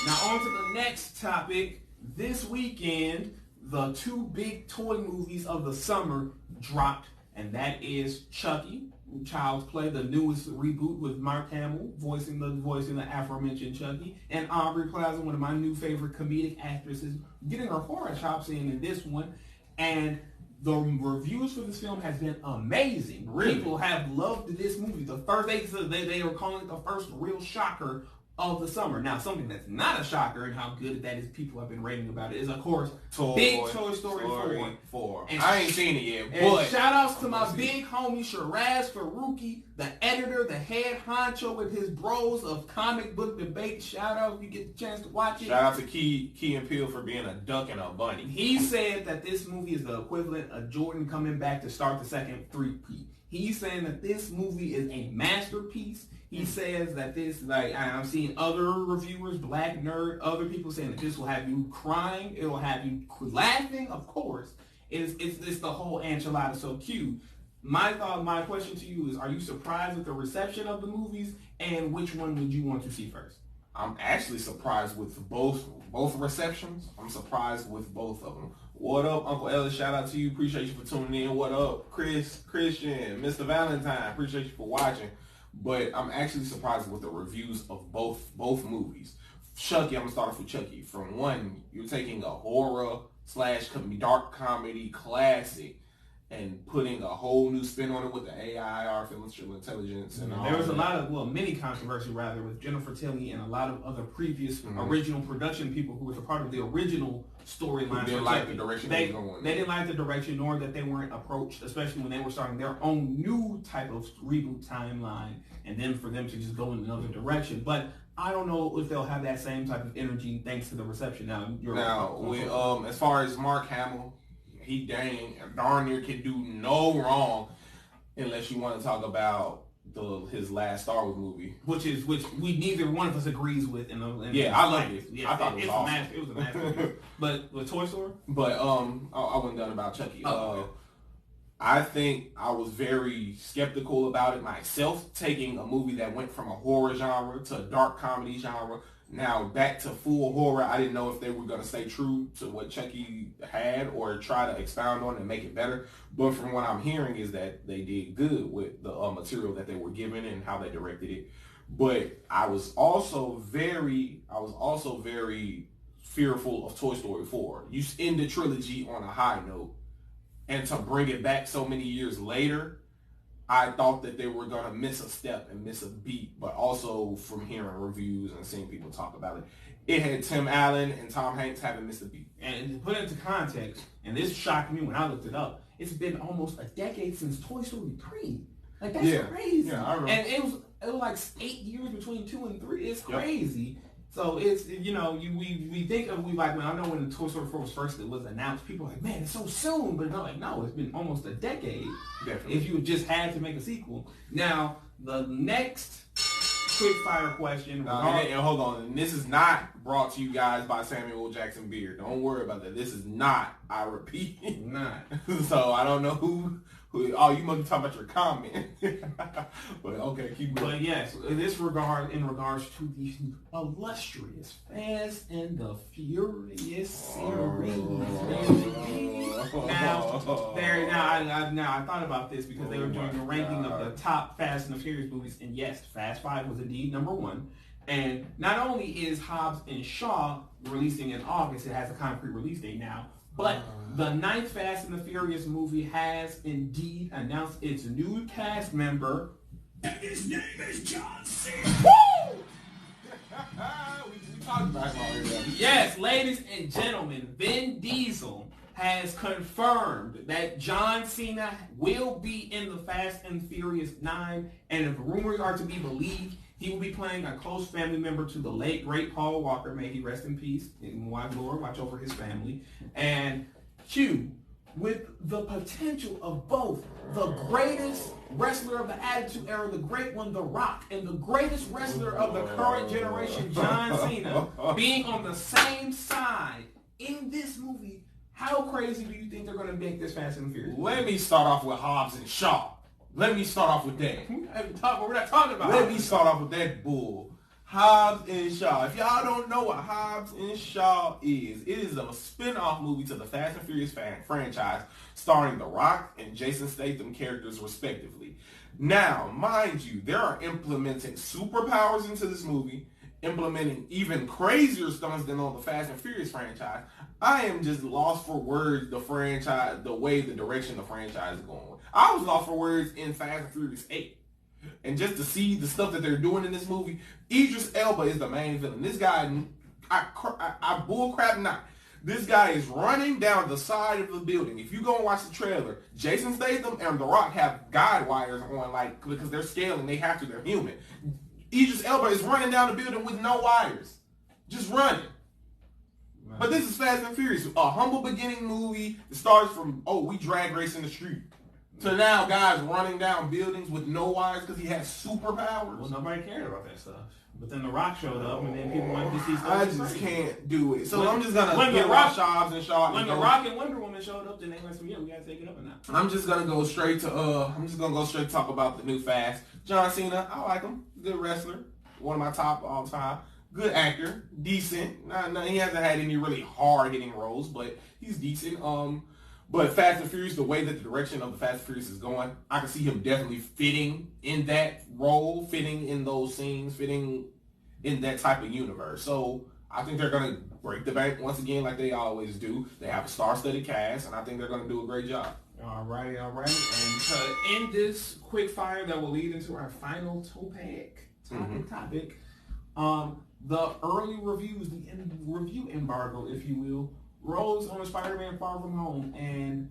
Now on to the next topic. This weekend, the two big toy movies of the summer dropped, and that is Chucky, Child's Play, the newest reboot with Mark Hamill voicing the aforementioned Chucky, and Aubrey Plaza, one of my new favorite comedic actresses, getting her horror chops in this one. And the reviews for this film has been amazing. Really? People have loved this movie. The first they were calling it the first real shocker of the summer. Now, something that's not a shocker and how good that is, people have been raving about it, is of course Big Toy Story 4. And I ain't seen it yet. And shout outs to my big homie Shiraz Faruqi, the editor, the head honcho with his bros of comic book debate. Shout out if you get the chance to watch it. Shout out to Key and Peele for being a duck and a bunny. He said that this movie is the equivalent of Jordan coming back to start the second three-peat. He's saying that this movie is a masterpiece. He says that I'm seeing other reviewers, Black Nerd, other people saying that this will have you crying, it'll have you laughing, of course. It's the whole enchilada. So Q, my question to you is, are you surprised with the reception of the movies, and which one would you want to see first? I'm actually surprised with both receptions. I'm surprised with both of them. What up, Uncle Ellis? Shout out to you. Appreciate you for tuning in. What up, Christian, Mr. Valentine? Appreciate you for watching. But I'm actually surprised with the reviews of both movies. Chucky, I'm gonna start off with Chucky. From one, you're taking a horror / dark comedy classic and putting a whole new spin on it with the AI, artificial intelligence, and all. There was a lot of many controversy rather with Jennifer Tilly and a lot of other previous original production people who was a part of the original storyline. They didn't like the direction they didn't like the direction, nor that they weren't approached, especially when they were starting their own new type of reboot timeline, and then for them to just go in another direction. But I don't know if they'll have that same type of energy thanks to the reception. As far as Mark Hamill, he darn near can do no wrong, unless you want to talk about his last Star Wars movie, which we neither one of us agrees with. I loved it. Yeah, I thought it was awesome. It was a masterpiece. But with Toy Story, I wasn't done about Chucky. I think I was very skeptical about it myself, taking a movie that went from a horror genre to a dark comedy genre, now back to full horror. I didn't know if they were going to stay true to what Chucky had or try to expound on it and make it better. But from what I'm hearing is that they did good with the material that they were given and how they directed it. But I was also very fearful of Toy Story 4. You end the trilogy on a high note, and to bring it back so many years later, I thought that they were going to miss a step and miss a beat. But also from hearing reviews and seeing people talk about it, it had Tim Allen and Tom Hanks having missed a beat. And to put it into context, and this shocked me when I looked it up, it's been almost a decade since Toy Story 3. Like, that's crazy. Yeah, I remember. And it was like 8 years between 2 and 3. It's crazy. Yep. So it's, we think of, when I know when Toy Story 4 was announced, people were like, man, it's so soon. But they're like, no, it's been almost a decade. Definitely. If you just had to make a sequel. Now, the next quick fire question. And hold on. And this is not brought to you guys by Samuel Jackson Beard. Don't worry about that. This is not, I repeat. Not. So I don't know who you must be talking about your comment. But okay, keep going. But yes, in regards to the illustrious Fast and the Furious series. Now I thought about this because they were doing the ranking of the top Fast and the Furious movies, and yes, Fast 5 was indeed number 1. And not only is Hobbs and Shaw releasing in August, it has a concrete release date now, but the 9th Fast and the Furious movie has indeed announced its new cast member. And his name is John Cena. Woo! we talked about him already. Yes, ladies and gentlemen, Vin Diesel has confirmed that John Cena will be in the Fast and Furious 9, and if rumors are to be believed, he will be playing a close family member to the late, great Paul Walker. May he rest in peace. And Lord, watch over his family. And Q, with the potential of both the greatest wrestler of the Attitude Era, the great one, The Rock, and the greatest wrestler of the current generation, John Cena, being on the same side in this movie, how crazy do you think they're going to make this Fast and Furious? Let me start off with Hobbs and Shaw. Let me start off with that. We're not talking about Let me start off with that bull. Hobbs and Shaw. If y'all don't know what Hobbs and Shaw is, it is a spin-off movie to the Fast and Furious franchise starring The Rock and Jason Statham characters respectively. Now, mind you, they are implementing superpowers into this movie, implementing even crazier stunts than on the Fast and Furious franchise. I am just lost for words, the franchise, the way the direction the franchise is going. I was lost for words in Fast and Furious 8. And just to see the stuff that they're doing in this movie, Idris Elba is the main villain. This guy, I bullcrap not. This guy is running down the side of the building. If you go and watch the trailer, Jason Statham and The Rock have guide wires on, because they're scaling, they have to, they're human. Idris Elba is running down the building with no wires. Just running. Right. But this is Fast and Furious, a humble beginning movie that starts from, we drag race in the street. To now, guys running down buildings with no wires because he has superpowers. Well, nobody cared about that stuff. But then The Rock showed up, and then people wanted to see stuff. I just can't do it. So I'm just gonna get Hobbs and Shaw. When The Rock and Wonder Woman showed up, then they went, we gotta take it up or not. I'm just gonna go straight to talk about the new Fast. John Cena, I like him. Good wrestler, one of my top all time. Good actor, decent. He hasn't had any really hard hitting roles, but he's decent. But Fast and Furious, the way that the direction of the Fast and Furious is going, I can see him definitely fitting in that role, fitting in those scenes, fitting in that type of universe. So I think they're going to break the bank once again like they always do. They have a star-studded cast, and I think they're going to do a great job. All right. And to end this quick fire that will lead into our final topic, the early reviews, the review embargo, if you will, rose on Spider-Man Far From Home, and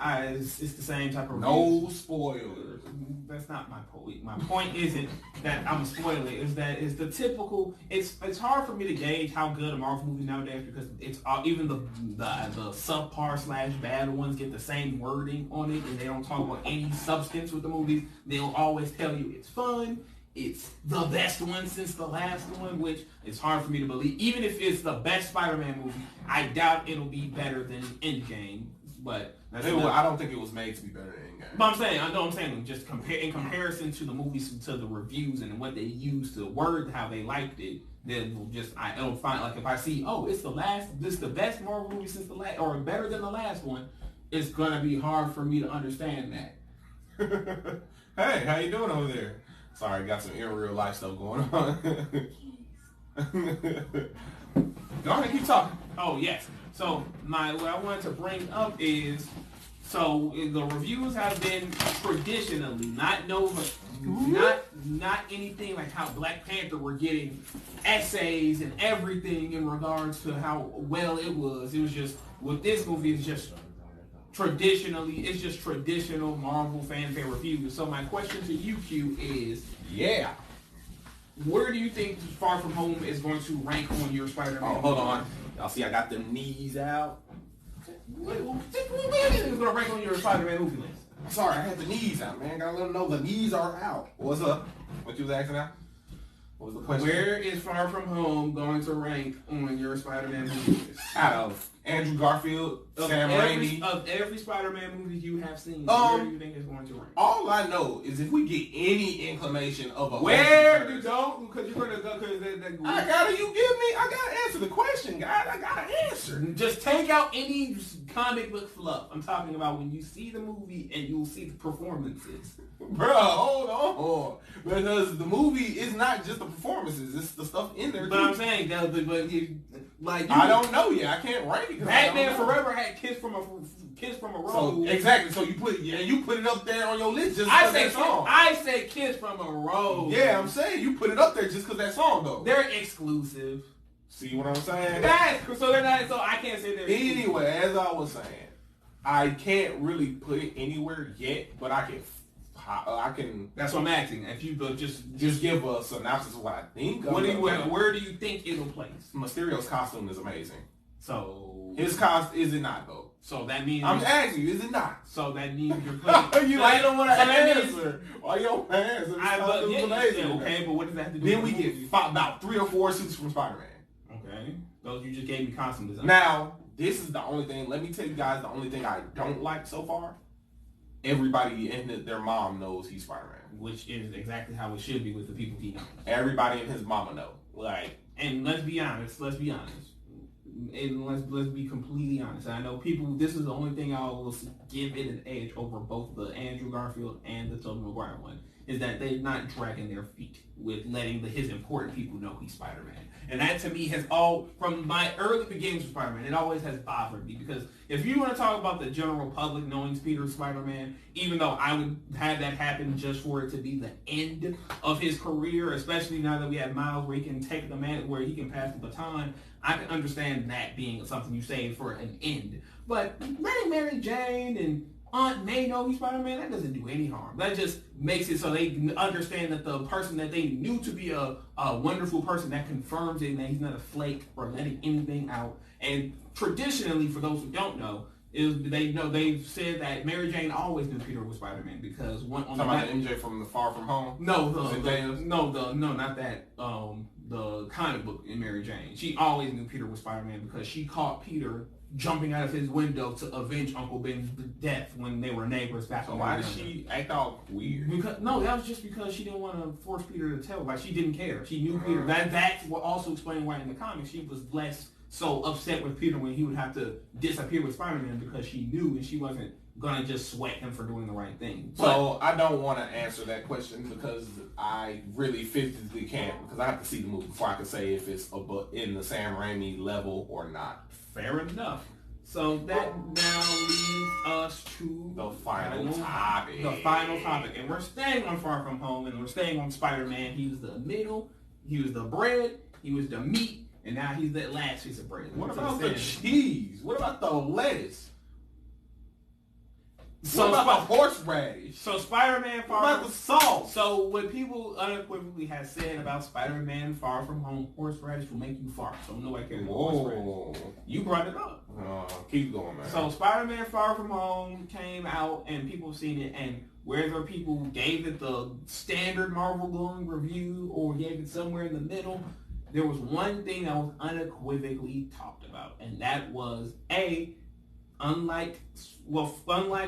It's the same type of no spoilers. That's not my point. My point isn't that I'm spoiling it. Is that it's the typical. It's hard for me to gauge how good a Marvel movie nowadays because it's even the subpar / bad ones get the same wording on it and they don't talk about any substance with the movies. They'll always tell you it's fun. It's the best one since the last one, which is hard for me to believe. Even if it's the best Spider-Man movie, I doubt it'll be better than Endgame. But I don't think it was made to be better than Endgame. But I'm saying, just in comparison to the movies, to the reviews and what they used to word how they liked it, then I don't find like if I see this the best Marvel movie since the last or better than the last one, it's gonna be hard for me to understand that. Hey, how you doing over there? Sorry, got some in real life stuff going on. Go ahead, keep talking. Oh yes. So what I wanted to bring up is, so the reviews have been traditionally not anything like how Black Panther were getting essays and everything in regards to how well it was. It was just with this movie, it's just traditional Marvel fanfare reviews. So my question to you, Q, is where do you think Far From Home is going to rank on your Spider-Man? Oh, hold on. Y'all see I got them knees out? What do you think is going to rank on your Spider-Man movie list? Sorry, I had the knees out, man. Gotta let them know the knees are out. What's up? What you was asking now? What was the question? Where is Far From Home going to rank on your Spider-Man movie list? Out of Andrew Garfield, Sam Raimi. Of every Spider-Man movie you have seen, where do you think it's going to rank? All I know is if we get any inclination of a where you don't, because you're going to go, I gotta answer the question, guys. I gotta answer. Just take out any comic book fluff. I'm talking about when you see the movie and you'll see the performances. Bro, hold on. Because the movie is not just the performances, it's the stuff in there. But too. I'm saying, I don't know yet. I can't rank it. Batman Forever had Kiss from a Rose. So, exactly. So you put it up there on your list just because that song. I say Kiss from a Rose. Yeah, I'm saying you put it up there just because that song though. They're exclusive. See what I'm saying? So they're not. So I can't say they're exclusive. Anyway, as I was saying, I can't really put it anywhere yet, but I can. That's what I'm asking. If you just give a synopsis of what I think. Where do you think it'll place? Mysterio's costume is amazing. So his costume is it not though? So that means I'm asking you, is it not? So that means you're putting. You don't want to answer. Why you don't answer? Amazing. Okay, but what does that have to do? Then we get about 3 or 4 suits from Spider-Man. Okay, those you just gave me costume design. Now this is the only thing. Let me tell you guys the only thing I don't like so far. Everybody and their mom knows he's Spider-Man, which is exactly how it should be with the people he knows. Everybody and his mama know. And let's be honest. And let's be completely honest. I know people. This is the only thing I will give it an edge over both the Andrew Garfield and the Tobey Maguire one is that they're not dragging their feet with letting his important people know he's Spider-Man. And that to me has from my early beginnings with Spider-Man, it always has bothered me because if you want to talk about the general public knowing Peter's Spider-Man, even though I would have that happen just for it to be the end of his career, especially now that we have Miles where he can take the man, where he can pass the baton, I can understand that being something you say for an end. But letting Mary Jane and Aunt May know he's Spider-Man, that doesn't do any harm. That just makes it so they understand that the person that they knew to be a wonderful person, that confirms it, and that he's not a flake or letting anything out. And traditionally, for those who don't know, they've said that Mary Jane always knew Peter was Spider-Man because one on talking about the MJ from the Far From Home. Not that. The comic book in Mary Jane. She always knew Peter was Spider-Man because she caught Peter jumping out of his window to avenge Uncle Ben's death when they were neighbors back. So why did she act all weird? That was just because she didn't want to force Peter to tell. She didn't care. She knew Peter. That's what also explained why in the comics she was less so upset with Peter when he would have to disappear with Spider-Man because she knew and she wasn't gonna just sweat him for doing the right thing. So I don't want to answer that question because I really physically can't because I have to see the movie before I can say if it's in the Sam Raimi level or not. Fair enough. So that now leads us to the final topic. And we're staying on Far From Home and we're staying on Spider-Man. He was the middle, he was the bread, he was the meat, and now he's that last piece of bread. What about the cheese? What about the lettuce? So what about the horseradish? So Spider-Man Far What about the salt? So what people unequivocally have said about Spider-Man Far From Home, horseradish will make you fart. So nobody cares about horseradish. You brought it up. Keep going, man. So Spider-Man Far From Home came out and people seen it, and whether people gave it the standard Marvel glowing review or gave it somewhere in the middle, there was one thing that was unequivocally talked about, and that was unlike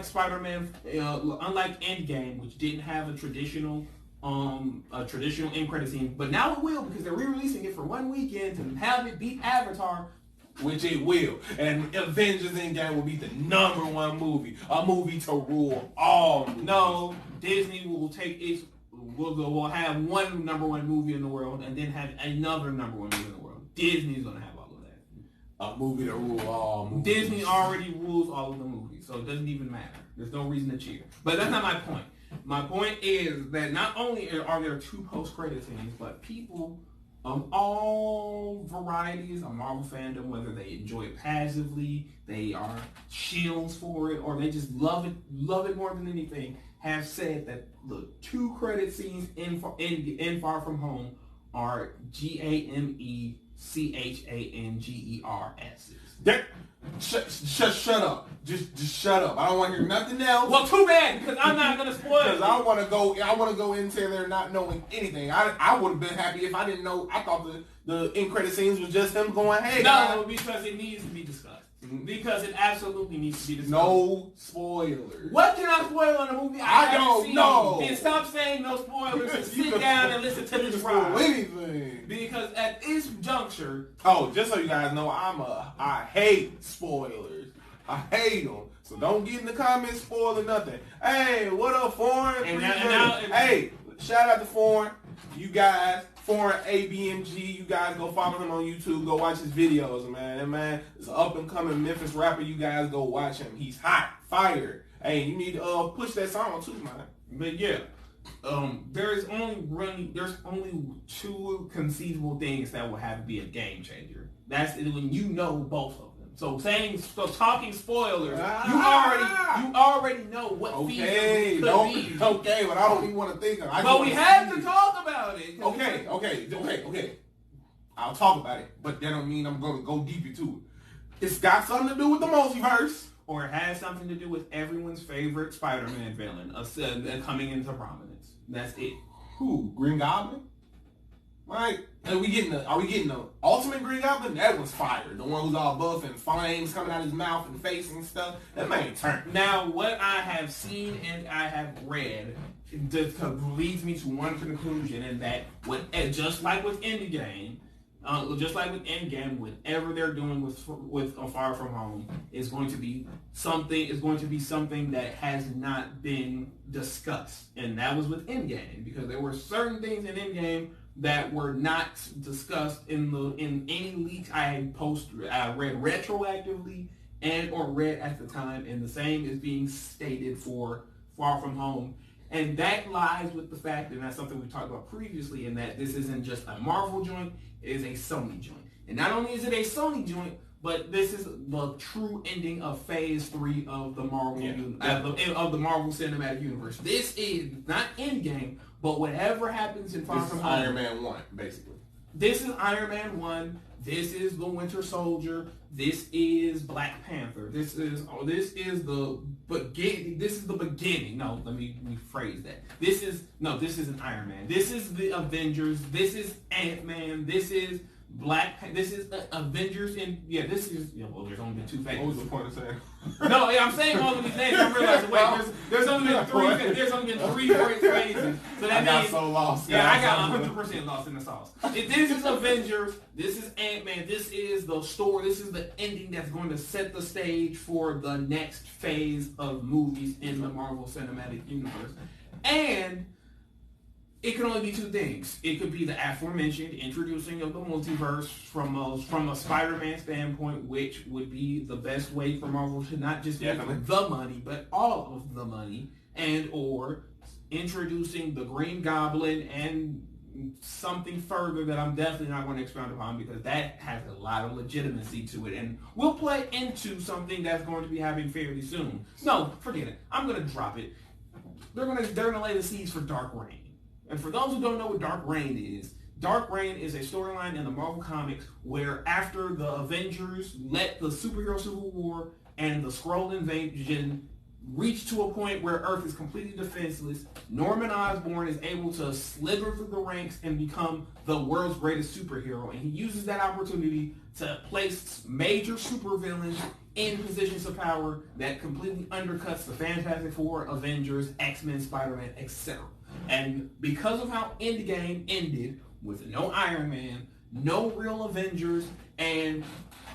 Spider-Man, unlike Endgame, which didn't have a traditional end credit scene, but now it will because they're re-releasing it for one weekend to have it beat Avatar, which it will, and Avengers Endgame will be the #1 movie, a movie to rule all movies. No, Disney will take its. We'll have one #1 movie in the world and then have another #1 movie in the world. Disney's gonna have all of that. A movie to rule all movies. Disney already rules all of the movies, so it doesn't even matter. There's no reason to cheer. But that's not my point. My point is that not only are there 2 post-credit scenes, but people of all varieties of Marvel fandom, whether they enjoy it passively, they are shields for it, or they just love it more than anything, have said that the 2 credit scenes in Far From Home are GAMECHANGERS. Shut up. Just shut up. I don't want to hear nothing else. Well, too bad, because I'm not gonna spoil it. Because I want to go into there not knowing anything. I would have been happy if I didn't know. I thought the end credit scenes was just him going, hey. No, because it needs to be discussed. Because it absolutely needs to be discussed. No spoilers. What can I spoil on a movie I don't know? Then stop saying no spoilers and sit down and listen to this ride. Anything. Because at this juncture... Oh, just so you guys know, I hate spoilers. I hate them. So don't get in the comments spoiling nothing. Hey, what up, Foreign? Hey, shout out to Foreign. You guys, Foreign ABMG, you guys go follow him on YouTube. Go watch his videos, man. That man is an up-and-coming Memphis rapper. You guys go watch him. He's hot, fire. Hey, you need to push that song too, man. But yeah, there's only 2 conceivable things that will have to be a game changer. That's when you know both of them. So talking spoilers, you already know what could be. Okay, but I don't even want to think of it. But we have to talk about it. Okay. I'll talk about it, but that don't mean I'm going to go deep into it. It's got something to do with the multiverse. Or it has something to do with everyone's favorite Spider-Man villain coming into prominence. That's it. Who? Green Goblin? Right? Are we getting the Ultimate Green Goblin? That was fire. The one who's all buff and flames coming out of his mouth and face and stuff. That man turned. Now, what I have seen and I have read leads me to one conclusion, and that just like with Endgame, whatever they're doing with Far From Home is going to be something that has not been discussed, and that was with Endgame, because there were certain things in Endgame that were not discussed in any leaks I had read retroactively or read at the time, and the same is being stated for Far From Home. And that lies with the fact, and that's something we talked about previously, in that this isn't just a Marvel joint, it is a Sony joint. And not only is it a Sony joint, but this is the true ending of Phase 3 of the Marvel of the Marvel Cinematic Universe. This is not Endgame, but whatever happens in Far From Home. Iron Man 1, basically. This is Iron Man 1. This is the Winter Soldier. This is Black Panther. This is the beginning. This is the beginning. No, let me rephrase that. This isn't Iron Man. This is the Avengers. This is Ant-Man. This is this is Avengers, and this is there's only been 2 phases. What was the point of saying? No, I'm saying all of these names. I'm realizing there's only been 3. There's only been 3 phases. So that I got so lost. Yeah, I got 100% lost in the sauce. This is Avengers. This is Ant-Man. This is the story. This is the ending that's going to set the stage for the next phase of movies in the Marvel Cinematic Universe. And it can only be 2 things. It could be the aforementioned introducing of the multiverse from a Spider-Man standpoint, which would be the best way for Marvel to not just get the money, but all of the money, and or introducing the Green Goblin and something further that I'm definitely not going to expound upon because that has a lot of legitimacy to it. And we'll play into something that's going to be happening fairly soon. No, forget it. I'm going to drop it. They're gonna lay the seeds for Dark Reign. And for those who don't know what Dark Reign is a storyline in the Marvel Comics where after the Avengers let the superhero civil war and the Skrull invasion reach to a point where Earth is completely defenseless, Norman Osborn is able to slither through the ranks and become the world's greatest superhero. And he uses that opportunity to place major supervillains in positions of power that completely undercuts the Fantastic Four, Avengers, X-Men, Spider-Man, etc. And because of how Endgame ended, with no Iron Man, no real Avengers, and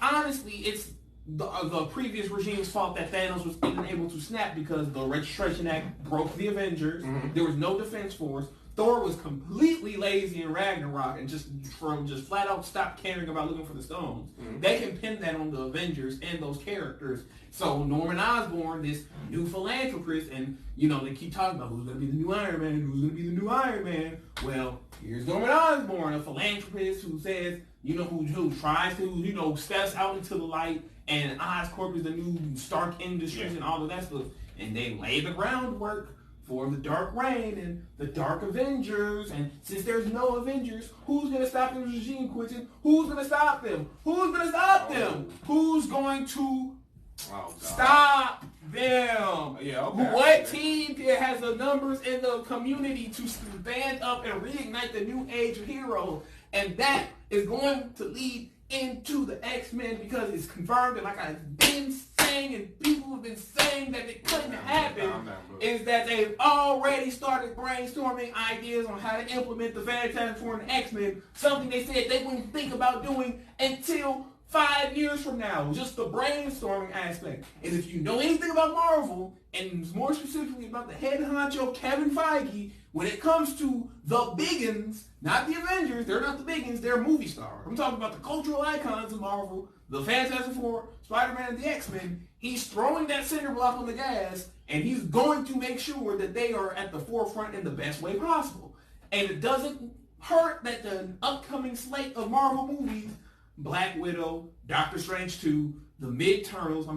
honestly, it's the previous regime's fault that Thanos was even able to snap because the Registration Act broke the Avengers. Mm-hmm. There was no defense force. Thor was completely lazy in Ragnarok and just flat out stopped caring about looking for the stones. Mm-hmm. They can pin that on the Avengers and those characters. So Norman Osborn, this new philanthropist, and they keep talking about who's gonna be the new Iron Man, who's gonna be the new Iron Man. Well, here's Norman Osborn, a philanthropist who says, who tries to, steps out into the light, and Oscorp is the new Stark Industries and all of that stuff. And they lay the groundwork for the Dark Reign and the Dark Avengers. And since there's no Avengers, who's going to stop this regime, Quentin? Who's going to stop them? Who's going to stop them? Who's going to stop them? Yeah, okay. What team has the numbers in the community to stand up and reignite the new age of heroes? And that is going to lead into the X-Men because it's confirmed, and like I've been saying and people have been saying that it couldn't happen, is that they've already started brainstorming ideas on how to implement the Fantastic Four and the X-Men, something they said they wouldn't think about doing until 5 years from now, just the brainstorming aspect. And if you know anything about Marvel, and more specifically about the head honcho Kevin Feige, when it comes to the biggins, not the Avengers, they're not the biggins, they're movie stars. I'm talking about the cultural icons of Marvel, the Fantastic Four, Spider-Man, and the X-Men. He's throwing that cinder block on the gas, and he's going to make sure that they are at the forefront in the best way possible. And it doesn't hurt that the upcoming slate of Marvel movies, Black Widow, Doctor Strange 2, the Eternals,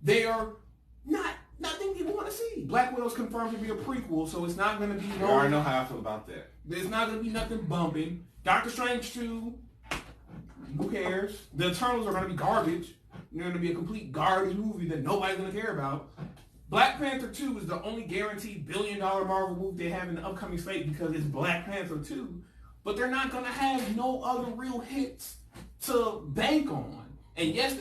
they are nothing people want to see. Black Widow's confirmed to be a prequel, so it's not going to be I already know how I feel about that. There's not going to be nothing bumping. Doctor Strange 2, who cares? The Eternals are going to be garbage. They're going to be a complete garbage movie that nobody's going to care about. Black Panther 2 is the only guaranteed billion-dollar Marvel movie they have in the upcoming slate because it's Black Panther 2. But they're not going to have no other real hits to bank on. And yes,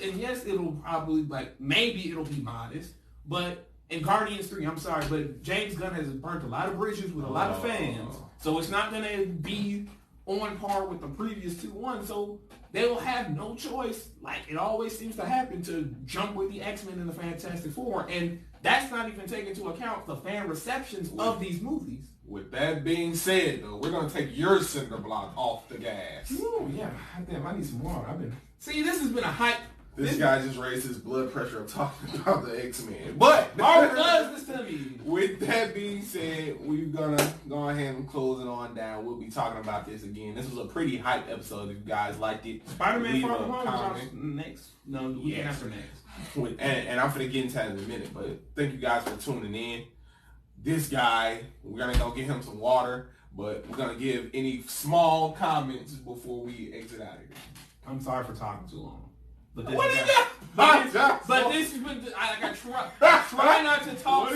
it'll probably, maybe it'll be modest. But in Guardians 3, I'm sorry, but James Gunn has burnt a lot of bridges with a lot of fans. So it's not going to be on par with the previous 2-1. So they will have no choice, like it always seems to happen, to jump with the X-Men and the Fantastic Four. And that's not even taking into account the fan receptions of these movies. With that being said, though, we're going to take your cinder block off the gas. Ooh, yeah. Damn, I need some water. See, this has been a hype. This guy just raised his blood pressure of talking about the X-Men. But Marvel does this to me. With that being said, we're gonna go ahead and close it on down. We'll be talking about this again. This was a pretty hype episode. If you guys liked it, Spider-Man Far From Home next. No, the weekend after next. And I'm gonna get into that in a minute. But thank you guys for tuning in. This guy, we're gonna go get him some water. But we're gonna give any small comments before we exit out of here. I'm sorry for talking too long. But this what is is that? I try not to talk.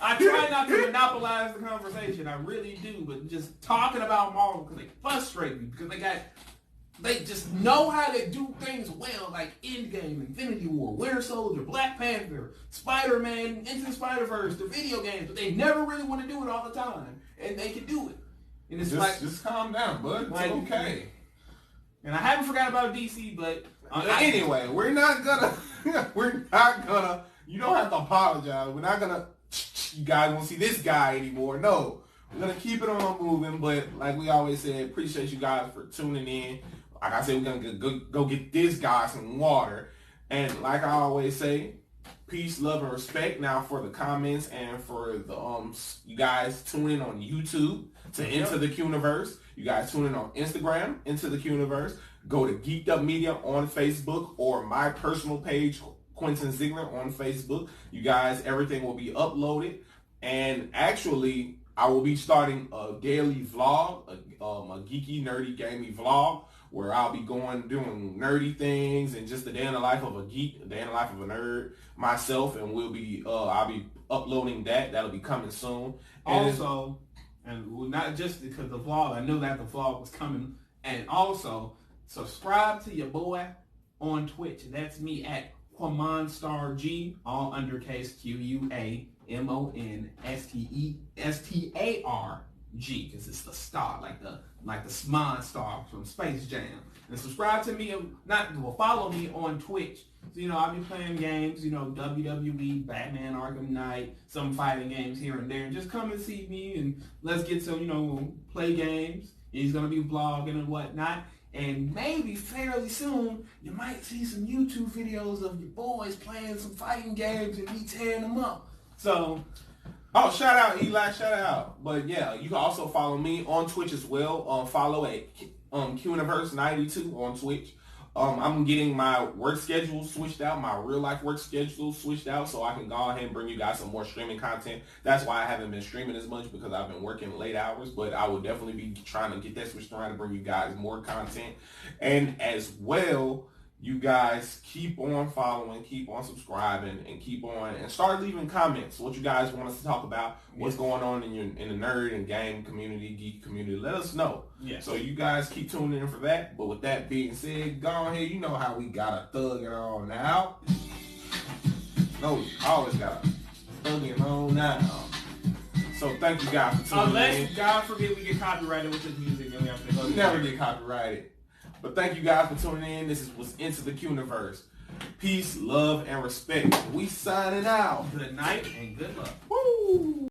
I try not to monopolize the conversation. I really do. But just talking about Marvel because they frustrate me because they just know how to do things well, like Endgame, Infinity War, Winter Soldier, Black Panther, Spider-Man, Into the Spider-Verse, the video games, but they never really want to do it all the time, and they can do it. And it's just calm down, bud. It's okay. And I haven't forgot about DC, but anyway, we're not gonna. You don't have to apologize. We're not gonna. You guys won't see this guy anymore. No, we're gonna keep it on moving. But like we always said, appreciate you guys for tuning in. Like I said, we're gonna go get this guy some water. And like I always say, peace, love, and respect. Now for the comments and for the you guys tuning in on YouTube, to Into the QUNIVERSE. You guys tune in on Instagram, Into the QUNIVERSE. Go to Geeked Up Media on Facebook or my personal page, Quentin Ziegler, on Facebook. You guys, everything will be uploaded. And actually, I will be starting a daily vlog, a geeky, nerdy, gamey vlog, where I'll be doing nerdy things and just the day in the life of a geek, the day in the life of a nerd, myself, and I'll be uploading that. That'll be coming soon. Also, and not just because the vlog, I knew that the vlog was coming, and also subscribe to your boy on Twitch. That's me at QuamonStarG, all undercase QUAMONSTARG, because it's the star, like the Sman star from Space Jam. And subscribe to me, follow me on Twitch. So, I'll be playing games, WWE, Batman, Arkham Knight, some fighting games here and there. Just come and see me and let's get some, play games. He's going to be vlogging and whatnot. And maybe fairly soon, you might see some YouTube videos of your boys playing some fighting games and me tearing them up. So, shout out, Eli, shout out. But yeah, you can also follow me on Twitch as well. Follow at QUNIVERSE92 on Twitch. I'm getting my work schedule switched out, my real life work schedule switched out, so I can go ahead and bring you guys some more streaming content. That's why I haven't been streaming as much, because I've been working late hours, but I will definitely be trying to get that switched around to bring you guys more content. And as well, you guys keep on following, keep on subscribing, and keep on, and start leaving comments. What you guys want us to talk about, what's going on in the nerd and game community, geek community. Let us know. Yes. So you guys keep tuning in for that. But with that being said, go on here. You know how we got a thug it on now. No, we always got a thug it on now. So thank you guys for tuning in. Unless, God forbid, we get copyrighted with this music, and we have to go. We never get copyrighted. But thank you guys for tuning in. This was Into the QUNIVERSE. Peace, love, and respect. We signing out. Good night and good luck. Woo!